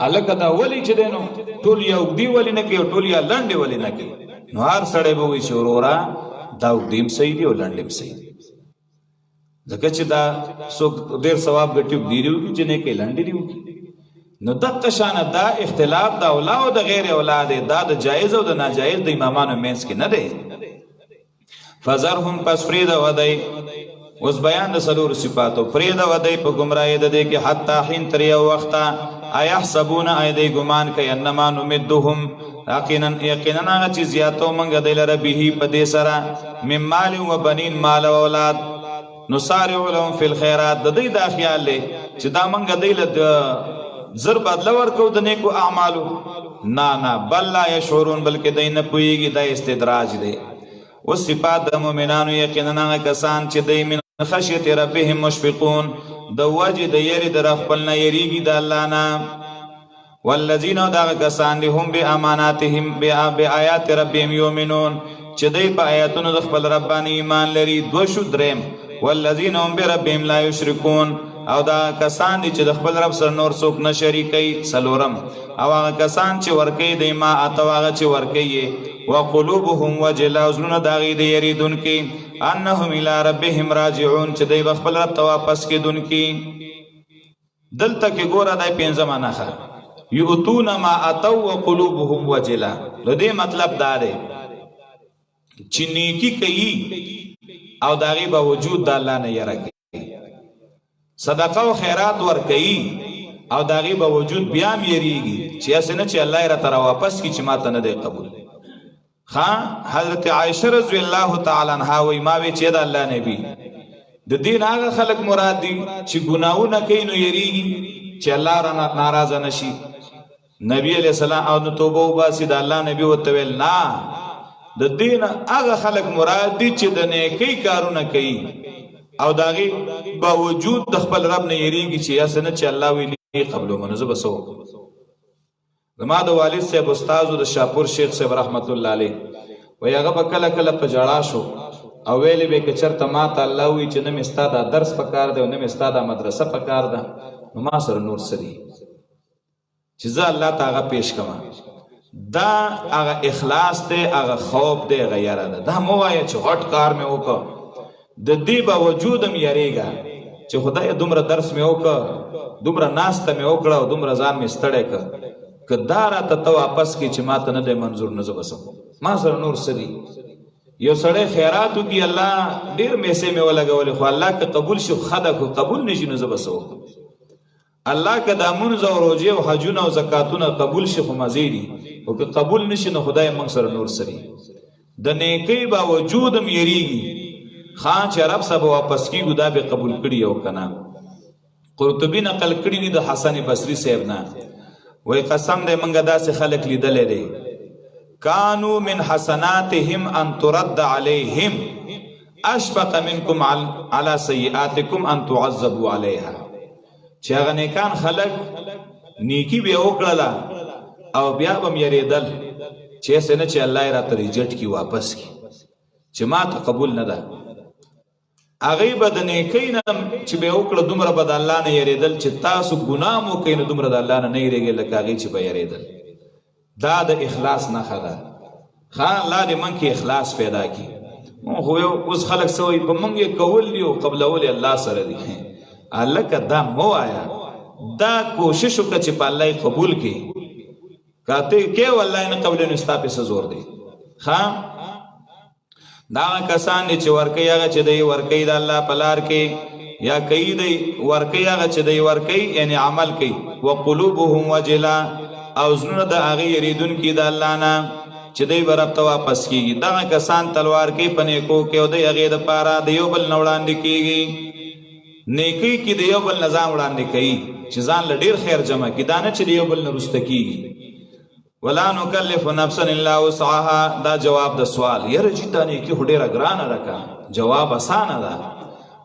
هلکه دا ولې چې دی نو ټول یا اوږدې ولې نه کوي او ټول یا لنډې ولې نه کوي؟ نو هر سړی به وایي چې وروره دا اوږدې هم صحیح دي او لنډې هم صحیح دي. ځکه چې دا څوک ډېر ثواب ګټي اوږدې دي وکړي، چې نه کوي لنډې دي وکړي. نو دقه شانه دا اختلاف د اولا او د غیر اولا دی، دا د جایز او د ناجایز د امامانو منځ کې نه دی. فذرهم، پس پرېږده ودی. اوس بیان د څلورو صفاتو. پرېږده ودی په ګمراهۍ د دې کې حتی حین تر یو وخته. ایحسبون، آیا دی ګمان کوي انما نمدهم، یقینا هغه چې زیاتو موږ دی لره به په دې سره من مال و بنین، مال او اولاد. نسارع لهم فی الخیرات، د دوی دا خیال دی چې دا موږ دی له زر بدله ورکو د نیکو اعمالو. نه بل لا یشعرون، بلکې دی نه پوهېږي. دا استدراج دی. و صفات د مؤمنانو، یقینا هغه کسان چې دی من خشیت ربهم مشفقون، د وجې د یری د رب خپل نه یریږي د الله نه. والذین، دغه کسان دي هم باماناتهم بآیات ربهم یؤمنون، چې دی په آیاتونو د خپل رب باندې ایمان لري. دو شو دریم. والذین هم بربهم لا یشرکون، او دا کسان دي چې د خپل رب سره نور څوک نه شریکوي. څلورم. او هغه کسان چې ورکوي دی ما اتو، هغه چې ورکوي وقلوبهم وجله، او زړونه د هغې د یریدونکي. انهم الی ربهم راجعون، چې دی به خپل رب ته واپس کېدونکي. دلته کې ګوره دی پنځمه نښه، یؤتون ما اتو وقلوبهم وجله. د دې مطلب دا دی چې نیکي کوي او د هغې باوجود د الله نه یره کوي. صدقه او خیرات ورکوي او د هغې باوجود بیا هم یریږي چې هسې نه چې الله یې راته راواپس کړي چې ما ته نه دی قبول. حضرت عائشہ رضی اللہ تعالی عنہا وی ما وی چې د الله نبی د دین هغه خلق مراد دي چې ګناهونه کوي نو یریږي چې الله را ناراضه نشي. نبی علیہ السلام او توبه وباسي. د الله نبی ورته ویل نه، د دین هغه خلق مراد دي چې د نیکی کارونه کوي او د هغې باوجود د خپل رب نه یریږي چې هسې نه چې الله وی نه قبلومه. نو زه به څه وکړم؟ زما د والد صاحب استازو د شاپور شیخ صاحب رحمت الله علیه وی هغه به کله کله په ژړا شو او ویلې به که چېرته ما ته الله وایي چې نه مې ستا دا درس پکار دی او نه مې ستا دا مدرسه پکار ده، نو ما سره نور څه دي چې زه الله ته هغه پیش کړم. دا هغه اخلاص دی، هغه خوف دی، هغه یره ده. دا مه وایه چې غټ کار مې وکړ، د دې باوجود هم یریږه چې خدای دومره درس مې وکړ، دومره ناسته مې وکړه او دومره ځان مې ستړی کړ، که دا راته ته واپس کړي چې ما ته نه دی منظور، نه زه به څه ما سره نور څه دي. یو سړی خیرات وکړي، الله ډېر میسې مې ولګولې، خو الله که قبول شي ښه ده، که قبول نه شي نو زه به څه وکړم. الله که دا مونځ او روژې او حجونه او زکاتونه قبول شي خو مزې دي، خو که قبول نه شي نو خدای موږ سره نور څه دي. د نیکۍ باوجود هم یریږي خان چې رب صاحب واپس کېږو دا به قبول کړي او که نه. قرطبي نقل کړي دي د حسن بصري صاحب نه، وی قسم دی منگا دا سے خلق لیدلے دی کانو من حسناتهم ان ترد علیہم اشفق منکم علی سیئاتکم ان تعذبوا علیها. چې هغه نیکان خلق نیکی بیا وکړله او بیا به م یریدل چې هسې نه چې الله یې راته ریجیټ کړي، واپس کړي، چې ما ته قبول نه ده. هغې به د نیکۍ نه چې به یې وکړه دومره به د الله نه یریدل چې تاسو ګناه مو کوئ نو دومره د الله نه یریږئ لکه هغې چې به یریدل. دا د اخلاص نښه ده. ښه الله دې موږ کې اخلاص پیدا کړي. مونږ خو اوس خلک څه وایي په موږ یې کول دي او قبلول یې الله سره دي. هلکه دا مه وایه، دا کوشش وکړه چې په الله یې قبول کړي. که ته کې والله یې نه قبلوي نو ستا پې څه زور دی. ښه دا کسان دي چې ورکوي هغه چې دی ورکوي د الله په لار کې یا کوي دی ورکوي هغه چې دی ورکوي یعنی عمل کوي وقلوبهم وجلا او زړونه د هغې یریدونکي د الله نه چې دی به رب ته واپس کېږي دغه کسان تلوار کوي په نیکو کې او دی هغې دپاره د یو بل نه وړاندې کېږي نیکۍ کې د یو بل نه ځان وړاندې کوي چې ځان له ډېر خیر جمع کړي دا نه چې د یو بل نه وروسته کېږي ولا نکلف نفسا الا وسعها دا جواب د سوال یره چې دا نیکي خو ډېره ګرانه ده که جواب اسانه ده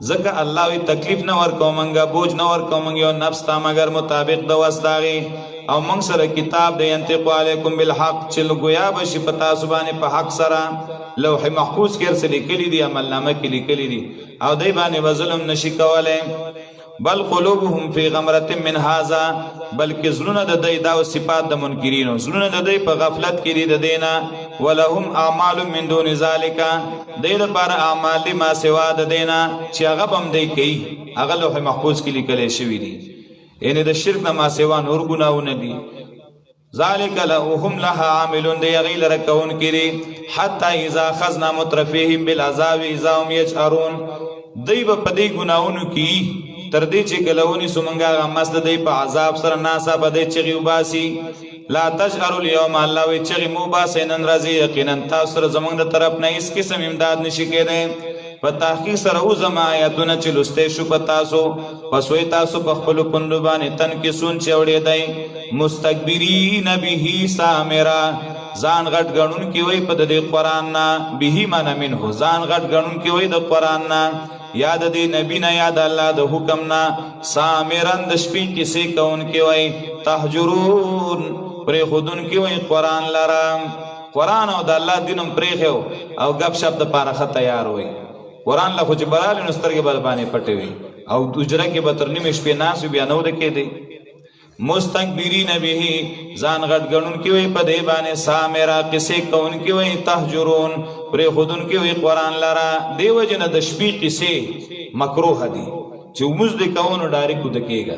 ځکه الله وی تکلیف نه ورکوو منګه بوج نه ورکوو منګ یو نفس ته مګر مطابق د وس د هغې او موږ سره کتاب د ینطق علیکم بالحق چې گویا به شي په تاسو باندې په حق سره لوح محفوظ کې هر څه لیکلي دي عملنامه کې لیکلي دي او دی باندې به ظلم نشي کولی بل قلوبهم فی غمرة من هذا بلکې زړونه د دی دا صفات د منکرینو زړونه د دی په غفلت کې دي د دی نه ولهم اعمال من دون ذلک دی دپاره اعمال دي ما سوا د دی نه چې هغه به هم دی کوي هغه لوح محفوظ کې لیکلی شوي دي یعنی د شرک نه ما سوا نور ګناهونه دي ذالک هم لها عاملون دی هغې لره کوونکي دي حتی اذا اخذنا مترفیهم بالعذاب اذا هم یجهرون دی به په دې ګناهونو کې تر دې چې کله ونیسو موږ هغه مست دی په عذاب سره ناڅاپه دی چغې وباسي لا تجهروا اليوم الله وایي چغې مه وباسئ نن ورځې یقینا تاسو سره زموږ د طرف نه هېڅ قسم امداد نشي کېدی په تحقیق سره وزما آیتونه چې لوستی شو په تاسو پس وایي تاسو په خپلو کندو باندې تنکسون چې اورېدی مستکبرین به سامره ځان غټ ګڼونکي وایي په د دې قرآن نه به معنه منه ځان غټ ګڼونکي وایي د قرآن نه یا د دې نبی نه یا د الله د حکم نه سامرن د شپې کیسې کوونکي وایي تهجرون پرېښودونکي وایي قرآن لره قرآن او د الله دین هم پرېښی او گپ شپ دپاره ښه تیار وایي قرآن له خو چې به رالې نو سترګې به باندې پټې وي او حجره کې به تر نیمې شپې ناست وي بیا نه وده کېدی مستکبرین به ځان غټ ګڼونکي وایي په دې باندې سامره قصې کوونکي وایي تهجرون پرېښودونکي وایي قرآن لره دې وجې نه د شپې قصې مکروه دي چې لمونځ دې کوو نو ډایرکټ وده کېږه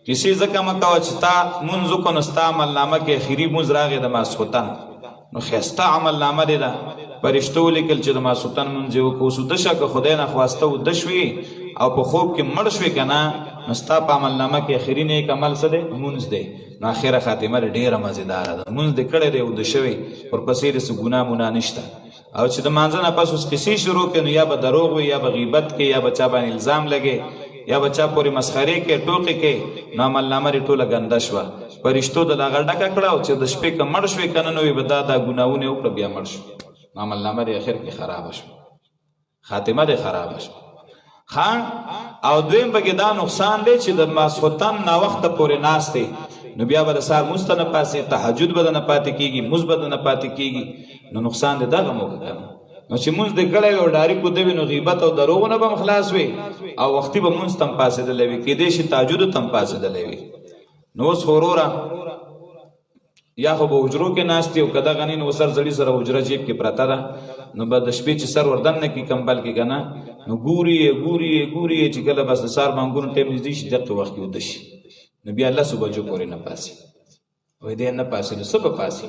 قصې ځکه مه کوه چې تا لمونځ وکړو نو ستا عملنامه کې اخري لمونځ راغی د ماسخوتن نو ښایسته عملنامه دې ده فرشتو لیکل چې د ماسخوتن لمونځ یې وکړو اوس وده شه که خدای نخواسته وده شوې او په خوب کې مړ شوې که نه نو ستا په عملنامه کې اخري نیک عمل څه دی لمونځ دی نو اخره خاتمه دې ډېره مزېداره ده لمونځ دې کړی دی وده شوی ورپسې دې څه ګناه منا نشته او چې د مانځه نه پس اوس کیسې شروع کړي نو یا به دروغ وي یا به غیبت کې یا به چا باندې الزام لګې یا به چا پورې مسخرې کې ټوکې کې نو عملنامه دې ټوله ګنده شوه فرشتو د هغه ډکه کړه او چې د شپې که مړ شوې که نه نو وي به دا ګناهونه یې وکړه بیا مړ شو نو عملنامه دې اخر کې خرابه شوه خاتمه دې خرابه شوه او دویم پکې دا نقصان دی چې د ماسخوتن ناوخته پورې ناست دی نو بیا به د سهار لمونځ ته نه پاسې تهجد به نه پاتې کېږي لمونځ به نه پاتې کېږي نو نقصان دی دغه مو که نه نو چې لمونځ دې کړی وي او ډایرکټ وده وي نو غیبت او دروغونه به هم خلاص وي او وختي به لمونځ ته هم پاڅېدلی وي کېدای شي تهجدو ته هم پاڅېدلی وي نو اوس خو وروره یا خو به حجرو کې ناست دي او که دغه نه نو سر زړي سره حجره جیب کې پرته ده نو به د شپې چې سر وردن نه کړي کمبل کې که نه نو ګوري یې چې کله بس د سهار بانګونو ټایم نږدې شي دغه وخت کې وده شي نو بیا لسو بجو پورې نه پاسي وایي دی نه پاسي نو څه به پاسي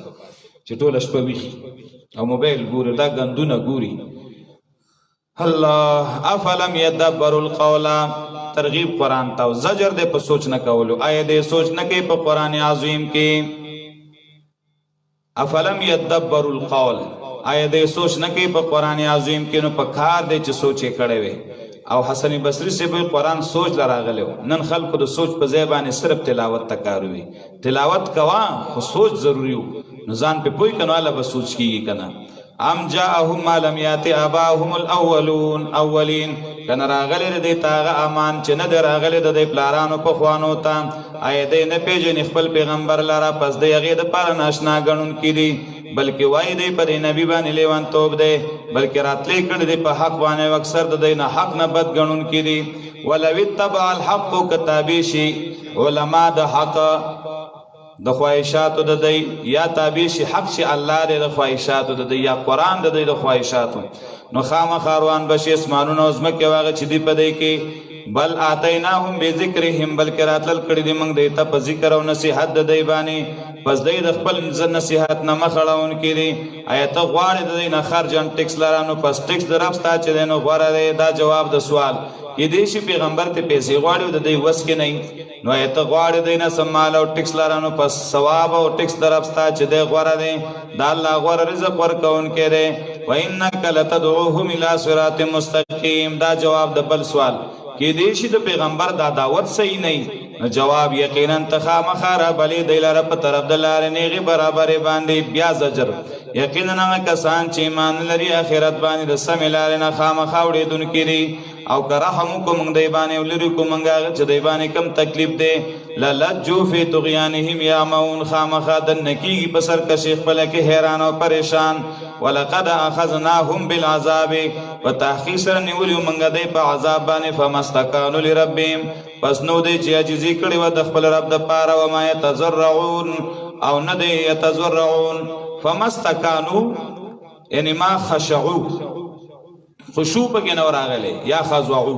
چې ټوله شپه ویښي او موبایل ګوري دا ګندونه ګوري الله افلم یدبروا القول ترغیب قرآن ته او زجر دی په سوچ نه کولو آیا دی سوچ نه کوي په قرآن عظیم کې افلم یدبروا القول آیا دی سوچ نه کوي په قرآن عظیم کې نو په کار دی چې سوچ یې کړی وي او حسن بصری سے به قرآن سوچ لراغلی نن خلکو د سوچ په ځای باندې صرف تلاوت ته کار وي تلاوت کوه خو سوچ ضروري و نو ځان پې پوه که نو هله به سوچ کېږي که نه ام جاءهم ما لم یات آباهم الاولین که نه راغلی د دې ته هغه امان چې نه دی راغلی د دې پلارانو پخوانو ته آیا دی نه پېژني خپل پیغمبر لره پس دی هغې دپاره ناشنا ګڼونکي دي بلکې وایي دی په دې نبي باندې لیونتوب دی بلکې راتلی کړی دی په حق باندې او اکثر د دی نه حق نه بد ګڼونکي دي ولو اتبع الحق که تابع شي علما د حق د خواهشاتو د دی یا تابع شي حق شي الله دی د خواهشاتو د دی یا قرآن د دی د خواهشاتو نو خامخا روان به شي اسمانونه او ځمکې او هغه چې دي په دی کې بل آتیناهم بذکرهم بلکې راتلل کړي دي موږ دیتا په ذکر او نصیحت د دی باندې پس دی د خپل نصیحت نه مخ اړوونکي دي آیا ته غواړې د دی نه خرجن ټیکس لرانو پس ټیکس د رب ستا چې دی نو غوره دی دا جواب د سوال کیدای شي پیغمبر ته پیسې غواړي او د دی وس کې نه نو آیا ته غواړې دی نه سمال او ټیکس لرانو پس ثواب او ټیکس د رب ستا چې دی غوره دی دا الله غوره رزق ورکوونکی دی وانک لتدعوهم الى صراط مستقیم دا جواب د بل سوال کیدای شي د پیغمبر دا دعوت صحیح نه جواب یقینا تخامخا را بلې دی لره په طرف د لارې نیغې برابرې باندې بیا زجر یقینا هغه کسان چې ایمان لري آخرت باندې د سمې لارې نه خامخا وړېدونکي دي او که رحم وکړو موږ دی باندې او لرې کړو موږ هغه چې دی باندې کم تکلیف دی للجوا فی طغیانهم یعمهون خامخا دننه کېږي په سرکشي خپله کې حیران او پریشان ولقد اخذناهم بالعذاب په تحقیق سره نیولي موږ دی په عذاب باندې فما استکانوا لربهم پس نو دی چې عاجزي کړې وه د خپل رب دپاره وما یتضرعون او نه دی یتضرعون فما استکانوا یعنی ما خشعو خشوع پکې نه راغلی یا خضعو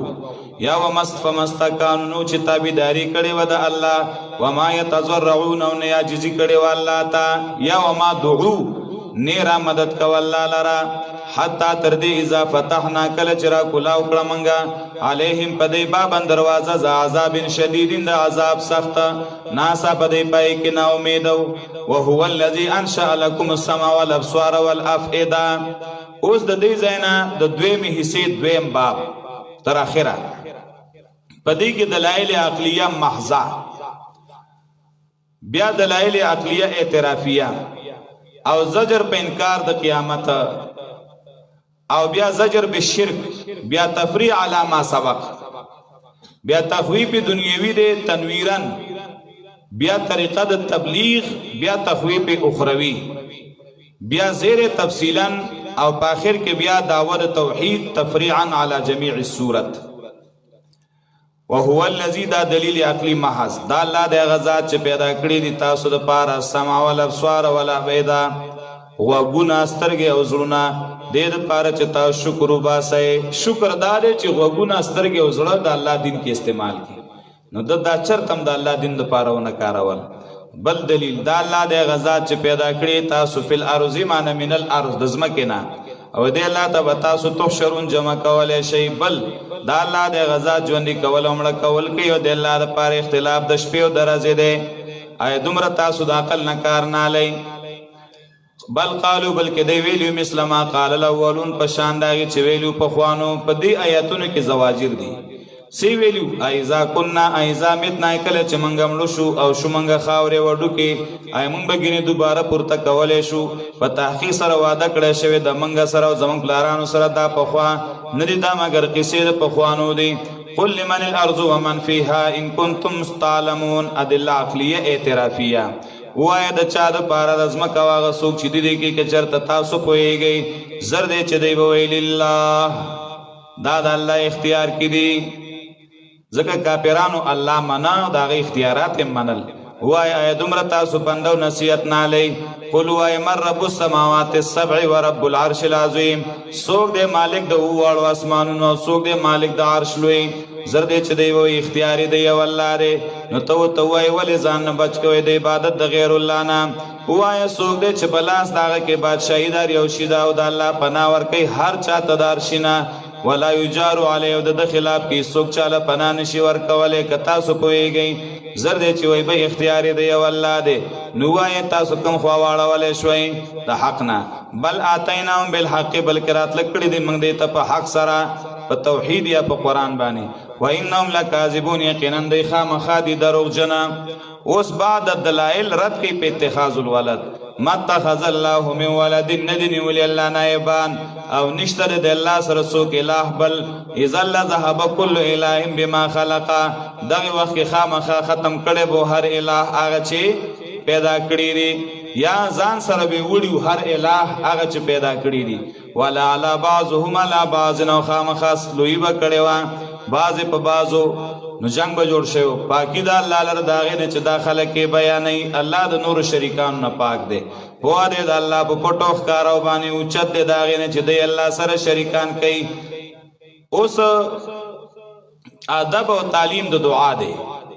یا فما استکانوا نو چې تابعداري کړې وه د الله وما یتضرعون او نه عاجزي کړې وه الله ته یا وما دعو نیرا مدد کو الله لرا حتی تر دې اذا فتحنا کله چې را کولاو کړه منګه علیهم په دې بابن دروازه ز عذاب شدید د عذاب سخت ناسا په دې پای کې نا امید او هو الذی انشأ لكم السمع والابصار والافئده اوس د دې ځاینا د دویمه حصے دویم باب تر اخره په دې کې دلایل عقلیه محضه بیا دلایل عقلیه اعترافیه او زجر په انکار د قیامت او بیا زجر به شرک بیا تفریع علی ما سبق بیا تخویف دنیوی دے تنویرن بیا طریقه د تبلیغ بیا تخویف اخروی بیا زیر تفصیلا او پاخر کې بیا دعوت توحید تفریعا علی جمیع الصورت وهو الذی دا دلیل عقلی محض دا الله د غزاد چې پیدا کړی دي تاسو د پاره سمع او ابصار ولا بیدا غوګونه سترګې او زړونه د دې پاره چې تاسو شکر وباسئ شکر دار چې غوګونه سترګې او زړه د الله دین کې استعمال کړي نو دا چرتم د الله دین د پاره ونه کارول بل دلیل دا الله د غزاد چې پیدا کړی تاسو فل ارض معنی من الارض د زمکه نه او دې الله ته تاسو تحشرون جمع کولای شي بل دا الله د غزا ژوند کول او مړ کول کوي او د الله لپاره اختلاف د شپې او درځي دی آیا دومره تاسو د عقل نه کار نه لای بل قالو بلکې دی ویلو مسلمه قال الاولون په شان داږي چې ویلو په خوانو په دې آیاتونو کې زواجر دي سی ویلو ایزا کننا ایزا متنا کله چې منګ مړو شو او شو منګ خاورې وډو کې آی مونږ بګینه دوباره پورته کولې شو په تحقیق سره وعده کړی شوی د منګ سره او زمونږ پلارانو سره دا پخوا ندی دا مگر قصې د پخوانو دي قل لمن الارض ومن فيها ان كنتم تعلمون ادله عقلیه اعترافیه وای د چا د پاره د ازمکه واغه سوق چې دی کې چرته تاسو پويږئ زر دې چې دی ویل الله دا د الله اختیار کې دی ځکه کافرانو الله منا دا غي اختیارات منل وای اې دومره تاسو بندو نصیحت نه لای قل وای مر رب السماوات السبع ورب العرش العظیم سوق دې مالک د وړو اسمانونو سوق دې مالک د عرش لوی زر دې چې دی وای اختیار دی والله دې نو تو وای ول ځان بچ کوي د عبادت د غیر الله نه وای سوق دې چې بلاس داغه کې بادشاہي دار یو شیدا او د الله پناه ور کوي هر چا تدار شینا ولا یجار علی د خلاف کی سوک چاله پنا نشي ور کوله ک تاسو کویږي زر دې چې وای به اختیار دی والله دې نو وای تاسو کوم خوا واړول شوي د حق نه بل اتیناهم بالحق بل کرات لکړي دې موږ دې ته په حق سره په توحید یا په قران باندې و انهم لکاذبون یقینا دې خامخادي دروغ جنا اوس بعد الدلائل رد کی په اتخاذ الولد متخذ الله من ولد ندنی ولی الله نائبان او نشتر د الله سره څوک الہ بل اذا ذهب كل اله بما خلق دغه وخت خامخا ختم کړي بو هر الہ هغه چې پیدا کړی دی یا ځان سره به وړي هر الہ هغه چې پیدا کړی دی ولا علی بعضهم علی بعض نو خامخا لوی وکړي وا بعض په بعضو نو جنگ به جوړ شو پاکی دا الله لره داغه نه چې داخله کې بیانې الله د نور شریکان نه پاک دی هو دې د الله په پټو ښکارو باندې اوچت دی داغه نه چې دی الله سره شریکان کوي اوس ادب او تعلیم د دعا دی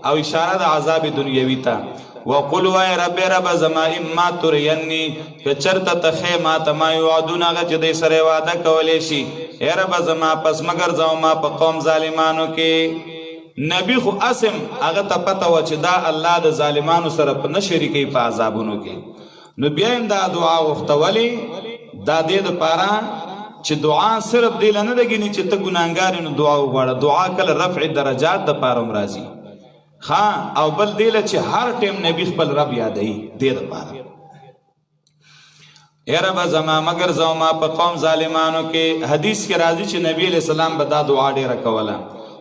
او اشاره د عذاب دنیوي ته وقل وای رب رب زما اما ترینی که چرته تخې ما ته ما یوعدون هغه چې دی سره وعده کولی شي ای رب زما پس مگر ځو ما په قوم ظالمانو کې نبی خو اسم هغه ته پته و چې دا الله د ظالمانو سره په نه شریکوي په عذابونو کې نو بیا هم دا دعا غوښتولې دا دې دپاره چې دعا صرف دی له نه لګیني چې ته ګناهګار نو دعا وغواړه دعا کله رفع درجات دپاره هم راځي او بل دیله چې هر ټیم نبی خپل رب یادوي دې دپاره ای رب زما مگر زو ما په قوم ظالمانو کې حدیث کې راځي چې نبی علیہ السلام به دا دعا ډیره کوله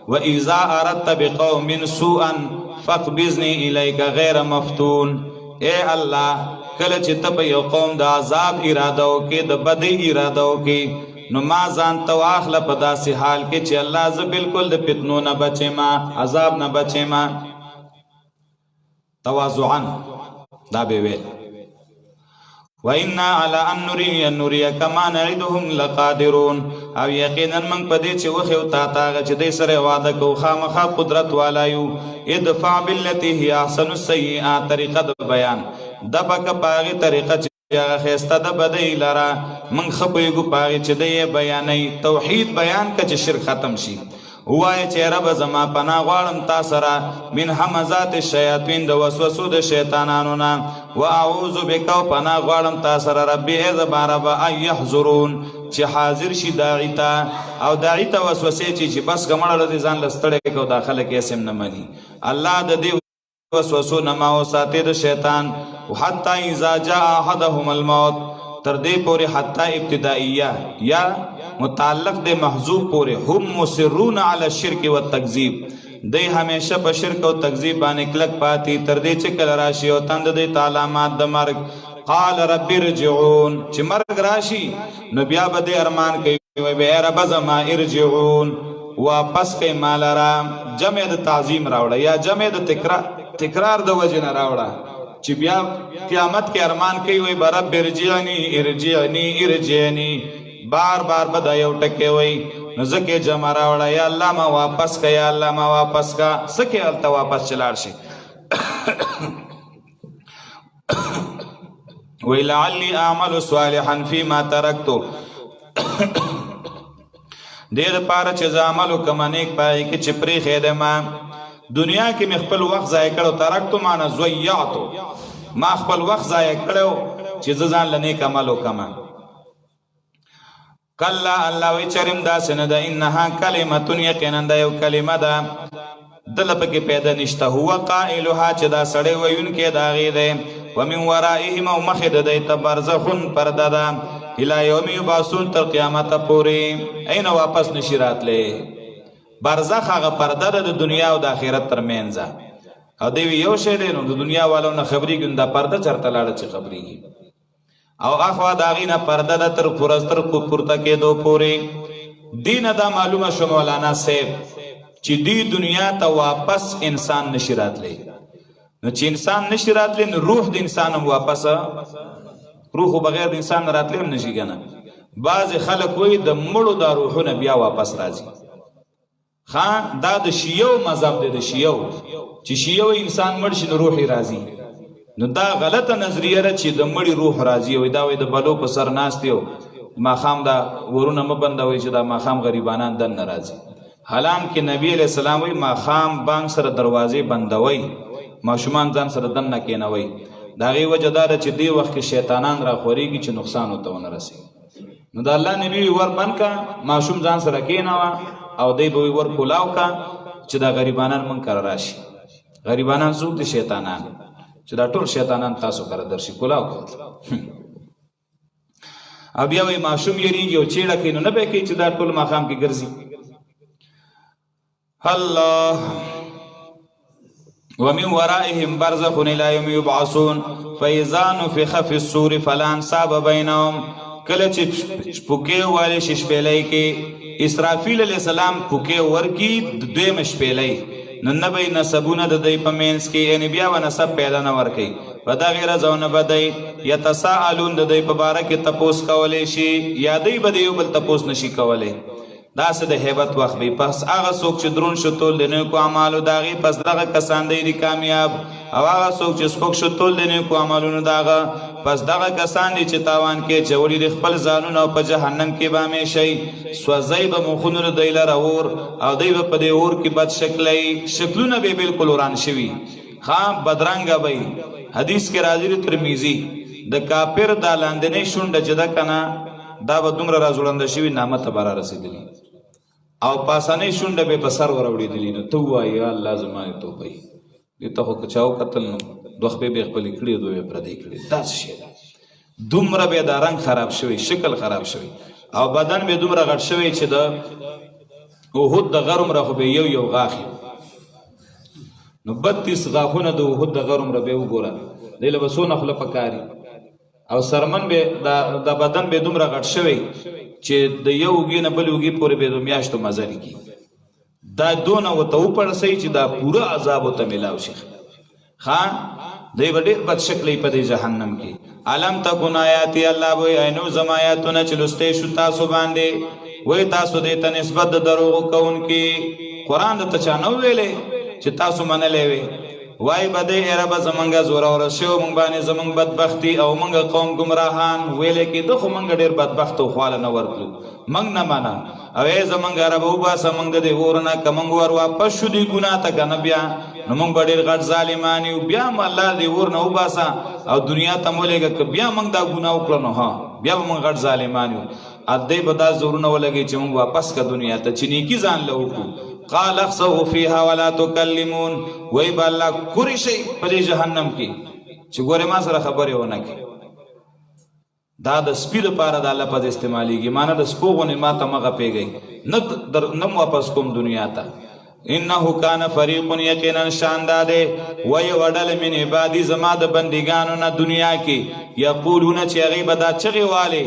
واذا اردت بقوم سوءا فاقبضني اليك غیر مفتون اے الله کله چې ته په یو قوم د عذاب اراده وکې د بدی اراده وکې نو ما ځان ته واخله په داسې حال کې چې الله زه بالکل د فتنو نه بچېما عذاب نه بچېما تواضعا دا به ویل وإنا على أن نريك ما نعدهم لقادرون او یقینا من په دې چې وخیو تا ته چې دې سره وعده کوو خامخا قدرت والا یو ادفع بالتي هي احسن السيئات طریقه د بیان دبک پاغي طریقه چې هغه ښایسته د بدۍ لره من خپویږو پاغي چې دی بیانوي توحید بیان که چې شرک ختم شي ووایه چې رب زما پناه غواړم تا سره من همزات الشیاطین د وسوسو د شیطانانو نه واعوذ بک او پناه غواړم تا سره ربي ای زما رب ان یحضرون چې حاضر شي داعي ته او داعي ته وسوسې چې بس ګمړه د ځان لستړی کو داخله کې اسم نه مني الله د دې وسوسو نه ما وساتي د شیطان حتی اذا جاء احدهم الموت تر دې پورې حتی ابتدائیه یا متعلق دے محذوب پورے هم مصرون علی الشرک والتکذیب دی ہمیشہ په شرک او تکذیب باندې کلک پاتی تر دې چې کله راشي او تند دې تعلیمات د مرګ قال رب ارجعون چې مرګ راشي نو بیا به دې ارمان کوي وای به رب زما ارجعون واپس کوي مال را جمع د تعظیم راوړه یا جمع د تکرار د وجه نه راوړه چې بیا قیامت کې ارمان کوي وای به رب ارجعنی ارجعنی ارجعنی بار بار بدا یو ټکی وای نو زکه جمع راوړه یا الله ما واپس کا یا الله ما واپس کا سکه الته واپس چلاړ شي وی لعلی اعمل صالحا فيما ترکت دیر پاره چې ز عمل کوم نیک پای کې چې پری خیده ما دنیا کې مخبل وخت ضایع کړو ترکت معنا زویعت ما خپل وخت ضایع کړو چې ځان لنیک عمل وکم کلا الله وی چرم دا سنه ده انها کلمه یقینا دا یو کلمه ده دل پکې پیدا نشته هو قائلها چې دا سړی ویون کې دا غي ده ومن ورائهم او مخد ده تبرزخن پرده ده الى یوم یبعثون تر قیامت پورې عین واپس نشرات لې برزخ هغه پرده ده د دنیا او د آخرت ترمنځ او دی یو شی دی نو د دنیا والو نه خبري ګنده پرده چرته لاړه چې خبري او اخوا داغینا پرده ده تر پرستر کو پورته کېدو پورې دین دا معلومه شو مولانا صاحب چې دی دنیا ته واپس انسان نشی راتلی نو چې انسان نشی راتلی نو روح د انسان هم واپس روح بغیر د انسان راتلی هم نشي کنه بعض خلک وایي د مړو د روحونه بیا واپس راځي خان دا د شیعو مذهب دی د شیعو چې شیعو انسان مړ شي نو روح راځي نو دا غلطه نظریه ده چې د مړي روح راځي وي دا وي د بلو په سر ناست یو ماخام دا ورونه مبندوي چې دا ماخام غریبانان دن ناراضي حالان کې نبی علیہ السلام وي ماخام بانګ سره دروازې بندوي ماشومان ځان سره دن نه کینوي دا غي وجه دا چې دی وخت کې شیطانان را خوريږي چې نقصان وته ونه رسي نو دا الله نبی ور بن کا ماشوم ځان سره کینوا او دی به ور کولاو کا چې دا غریبانان من کر راشي غریبانان څوک دي شیطانان چې دا ټول شیطانان تاسو کړه درشي کولاو کو اب یا وی معصوم یریږي او چیړه کینو نه به کې چې دا ټول ماقام کې ګرځي الله ومن ورائهم برزخ الى يوم يبعثون فاذا نفخ في الصور فلا انساب بينهم کله چې پوکې والے ششبېلای کې اسرافیل علیہ السلام پوکې ورکی دوی مشبېلای نن به نسبونه د دې پمنس کې ان بیا و نسب پیدا نه ورکی ودا غیر ځونه بدای یتساءلون د دې په باره کې تپوس کولې شي یادې بده یو بل تپوس نشي کولې داسې د هیبت وخت وي. پس هغه څوک چې درون شو تول د نیکو اعمالو د هغې پس دغه کسان دی کامیاب، او هغه څوک چې سپک شو تول د نیکو عملونو د هغه پس دغه کسان دي چې تاوان کې اچولي د خپل ځانونه او په جهنم کې به همیشئ. سوځئ به مخونو د دوی لره اور، او دوی به په دې اور کې بد شکلی، شکلونه به بالکل وران شوي، بدرنګه به. حدیث کې راځي د ترمذي د کافر دا لاندنۍ شونډه چې ده که نه دا به دومره راځوړنده شوي نامته به را رسېدلي، او پاسنۍ شونډه به په سر وراوړېدلي. نو ته ووایې یا الله زما دې توبه وي، دې ته خو که چا وکتل نو دوه خپې به یې خپلې کړي، دوی به پردۍ کړي. داسې شی ده. دومره به دا رنګ خراب شوی، شکل خراب شوی، او بدن به دومره غټ شوی چې د احد د غر عمره خو به یو غاښ نو 32 غاښونه د احد د غر عمره به یې وګوره، دی له به څونه خوله پکاري، او سرمن به د بدن به دومره غټ شوی چې د یو اوږې نه بل اوږې پورې به د میاشتو مزلې کي. دا دونه ورته وپړسئ چې دا پوره عذاب ورته میلاو شي. دی به ډېر بد شکلی په دې جهنم کې. علم تکن آیاتي، الله وایي اینو زما آیاتونه چې لوستی شو تاسو باندې، وایي تاسو دې ته نسبت د دروغو کوونکي قرآن درته چا نه ویلی چې تاسو منلی وی. وای بده ای رب زمونږه زوروره شو مونږ باندې زمونږ بدبختی او مونږ قوم گمراهان ویلې کې دغه مونږ ډیر بدبخت او خواله نه ورتلو مونږ نه معنا او ای زمونږ رب وباسه مونږ د اورنه کمنګ ور واپس شو دی ګناه ته کنه بیا نو مونږ ډیر غټ ظالمان یو بیا م الله دی ورنه وباسه او دنیا ته مولېګه ک بیا مونږ دا ګناه وکړو نو ها بیا مونږ غټ ظالمان یو ا دې بدا زورونه ولګي چې مونږ واپس کا دنیا ته چې نیکی ځان له وکړو قال اخسوا فيها ولا تكلمون وای با الله کوری شي په جهنم کې چې ګوره ما سره خبرې ونه کې دا د سپید لپاره د الله په استعماليږي معنی د سپوغونه ما ته مغه پیږي نه واپس کوم دنیا ته انه کان فریق یقینا شانداده وای وډل من عبادی زما د بندګانو نه دنیا کې یقولون چې غیب دا چغي والے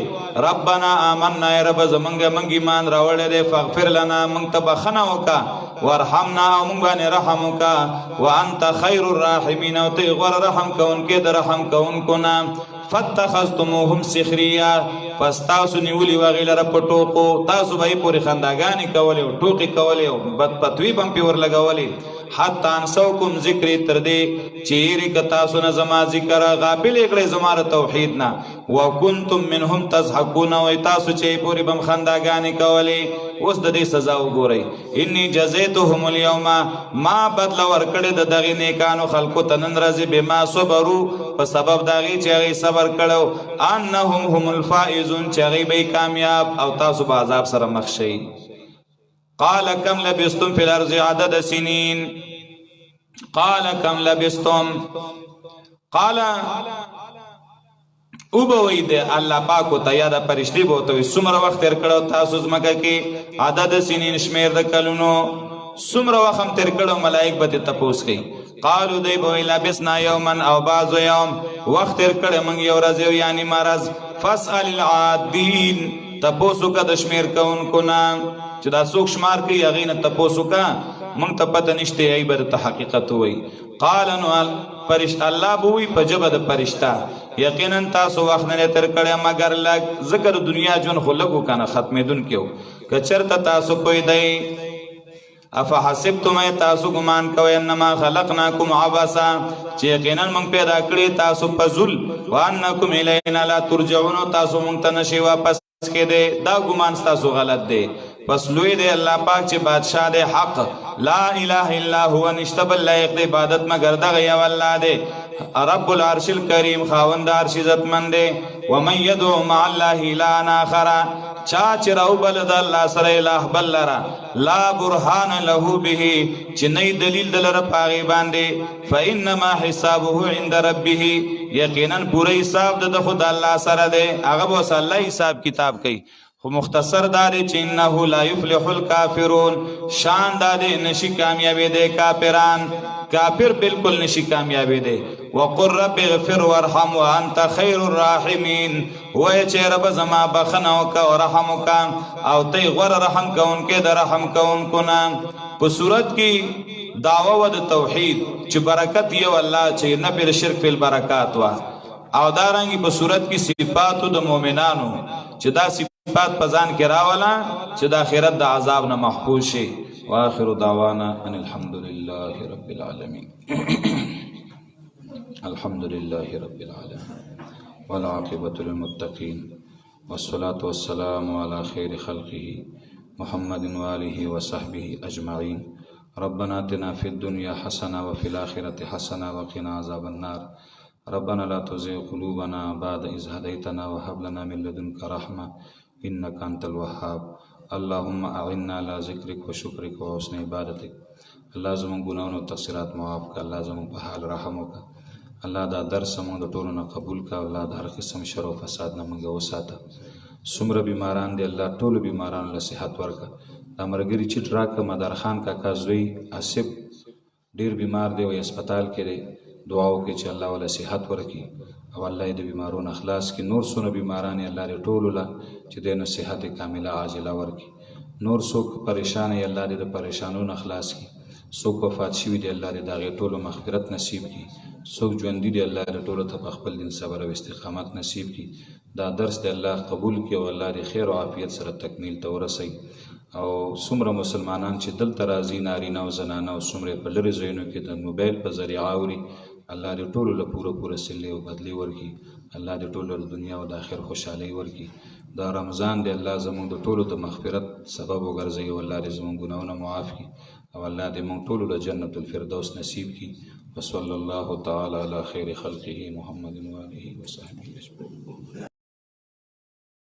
ربنا آمنا یا رب زمنګ منګ ایمان راوړل دې فغفر لنا من تبخنا وکا وارحمنا او مونږ باندې رحم وکا وانت خیر الراحمین او ته غور رحم کوونکې د رحم کوونکو نه فتخذتموهم سخریا پس تاسو نیولی وغیلره په ټوکو تاسو به پورې خنداګانې کولې او ټوکې کولې او بدپتوی بم پی ور لګولې حتی انسوکم ذکر تر دې چې یې ک تاسو نه زما ذکر غافل کړې زما توحید نه وکنتم منهم تضحكون او تاسو چې پورې بم خنداګانې کولې اوس د دې سزا وګورئ انی جزیتهم اليوم ما بدل ورکړې د دغه نیکانو خلقو تنن راځي بما صبروا په سبب دغه چې هغه صبر کړو انهم هم الفائزون چې هغه به کامیاب او تاسو به عذاب سره مخ شئ قال كم لبستم في الارض عدد سنين قال كم لبستم قال او بوئی دے اللہ پاکو تا یادا پرشتی بوتوی سمر وقت تیر کڑو تاسو زمکا کی عدد سنین شمیر دا کلونو سمر وقت تیر کڑو ملائک بتی تپوس کی قالو دی بوئی لبسنا یومن او بازو یوم وقت تیر کڑو منگ یو رزیو یعنی مرز فاسأل العادین تپوسو کا دشمیر کون کنا چې دا څوک شمار کوي هغې نه تپوس وکړه موږ ته پته نشته هغې به درته حقیقت ووایي قال نو الله به وایي په ژبه د فرشته یقینا تاسو وخت نه تیر کړی مګر لږ ځکه د دنیا ژوند خو لږ و که نه ختمېدونکی و که چېرته تاسو پوهېدئ افحسبتم تاسو ګمان کوئ انما خلقناکم عبثا چې یقینا موږ پیدا کړي تاسو په ذل وانکم الینا لا ترجعون تاسو موږ ته نشئ واپس کېدی دا ګمان ستاسو غلط دی پس لوی دی الله پاک چې بادشاہ دی حق لا اله الا هو نشته بل لایق دی عبادت مگر دغه یو الله دی رب العرش الکریم خاوند عرش عزتمند دی ومن يدعو مع الله الها آخر چا چې راو بل د الله سره اله بل لره لا برهان له به چې نه دلیل دلره پاغي باندې فانما حسابه عند ربه یقینا پوره حساب د خدای الله سره دی هغه به الله حساب کتاب کوي خو مختصر داري چې انه لا يفلح الكافرون شان دادي نشي کامیابی دي کافران کافر بالکل نشي کامیابی دي وقر رب اغفر وارحم وانت خير الراحمين وای چې رب زما بخنه وکا او رحم وکا او ته غور رحم کوونکې د رحم کوونکو نه په صورت کې دعوه و د توحید چې برکت یو الله چې نه پر شرک فی البرکات وا او دارنګي په صورت کې صفات د مؤمنانو چې دا صفات پزان کې راولا چې د آخرت د عذاب نه محفوظ شي. واخر دعوانا ان الحمد لله رب العالمين. الحمد لله رب العالمين والعاقبة للمتقين والصلاة والسلام على خير خلقه محمد وآله وصحبه أجمعين. ربنا آتنا في الدنيا حسنة وفي الآخرة حسنة وقنا عذاب النار. ربنا لا تزغ قلوبنا بعد إذ هديتنا وهب لنا من لدنك رحمة إنك أنت الوهاب. اللهم أعنا على ذكرك وشكرك وحسن عبادتك. الله زمون ګناهونو تقصیرات معاف کړه. الله زمون په حال رحم وکړه. الله دا درس مونږ د ټولو نه قبول کړه. الله د هر قسم شر او فساد نه مونږ وساته. څومره بیماران دي الله ټولو بیمارانو له صحت ورکړه. د امرګري چټ راکړه. مدار خان کاکا زوی آصف ډیر بیمار دی او هسپتال کې دی. دعا وکړئ چې الله ولا صحت ورکړي او الله یې د بیمارونو خلاص کړي. نور څونه بیماران یې الله دې ټولو له چې دی نو صحت کامله عاجله ورکړي. نور څوک پریشان یې الله دې د پریشانونو خلاص کړي. څوک وفات شوي دي الله دې د هغې ټولو مغفرت نصیب کړي. څوک ژوندي دي الله دې ټولو ته په خپل دین صبر او استقامت نصیب کړي. دا درس دې الله قبول کړي او الله دې خیر او عافیت سره تکمیل ته ورسوي. او څومره مسلمانان چې دلته راځي نارینه او زنانه او څومره په لرې ځایونو کې د موبایل په ذریعه اوري الله دې ټولو له پوره صلې او بدلې ورکړي. الله دې ټولو د دنیا او د آخر خوشحالۍ ورکړي. دا رمضان دې الله زموږ د ټولو د مغفرت سبب وګرځوي او الله دې زموږ ګناهونه معاف کړي او الله دې موږ ټولو له جنت الفردوس نصیب کړي. وصلی الله تعالی علی خیر خلقه محمد و آله و صحبه اجمعین.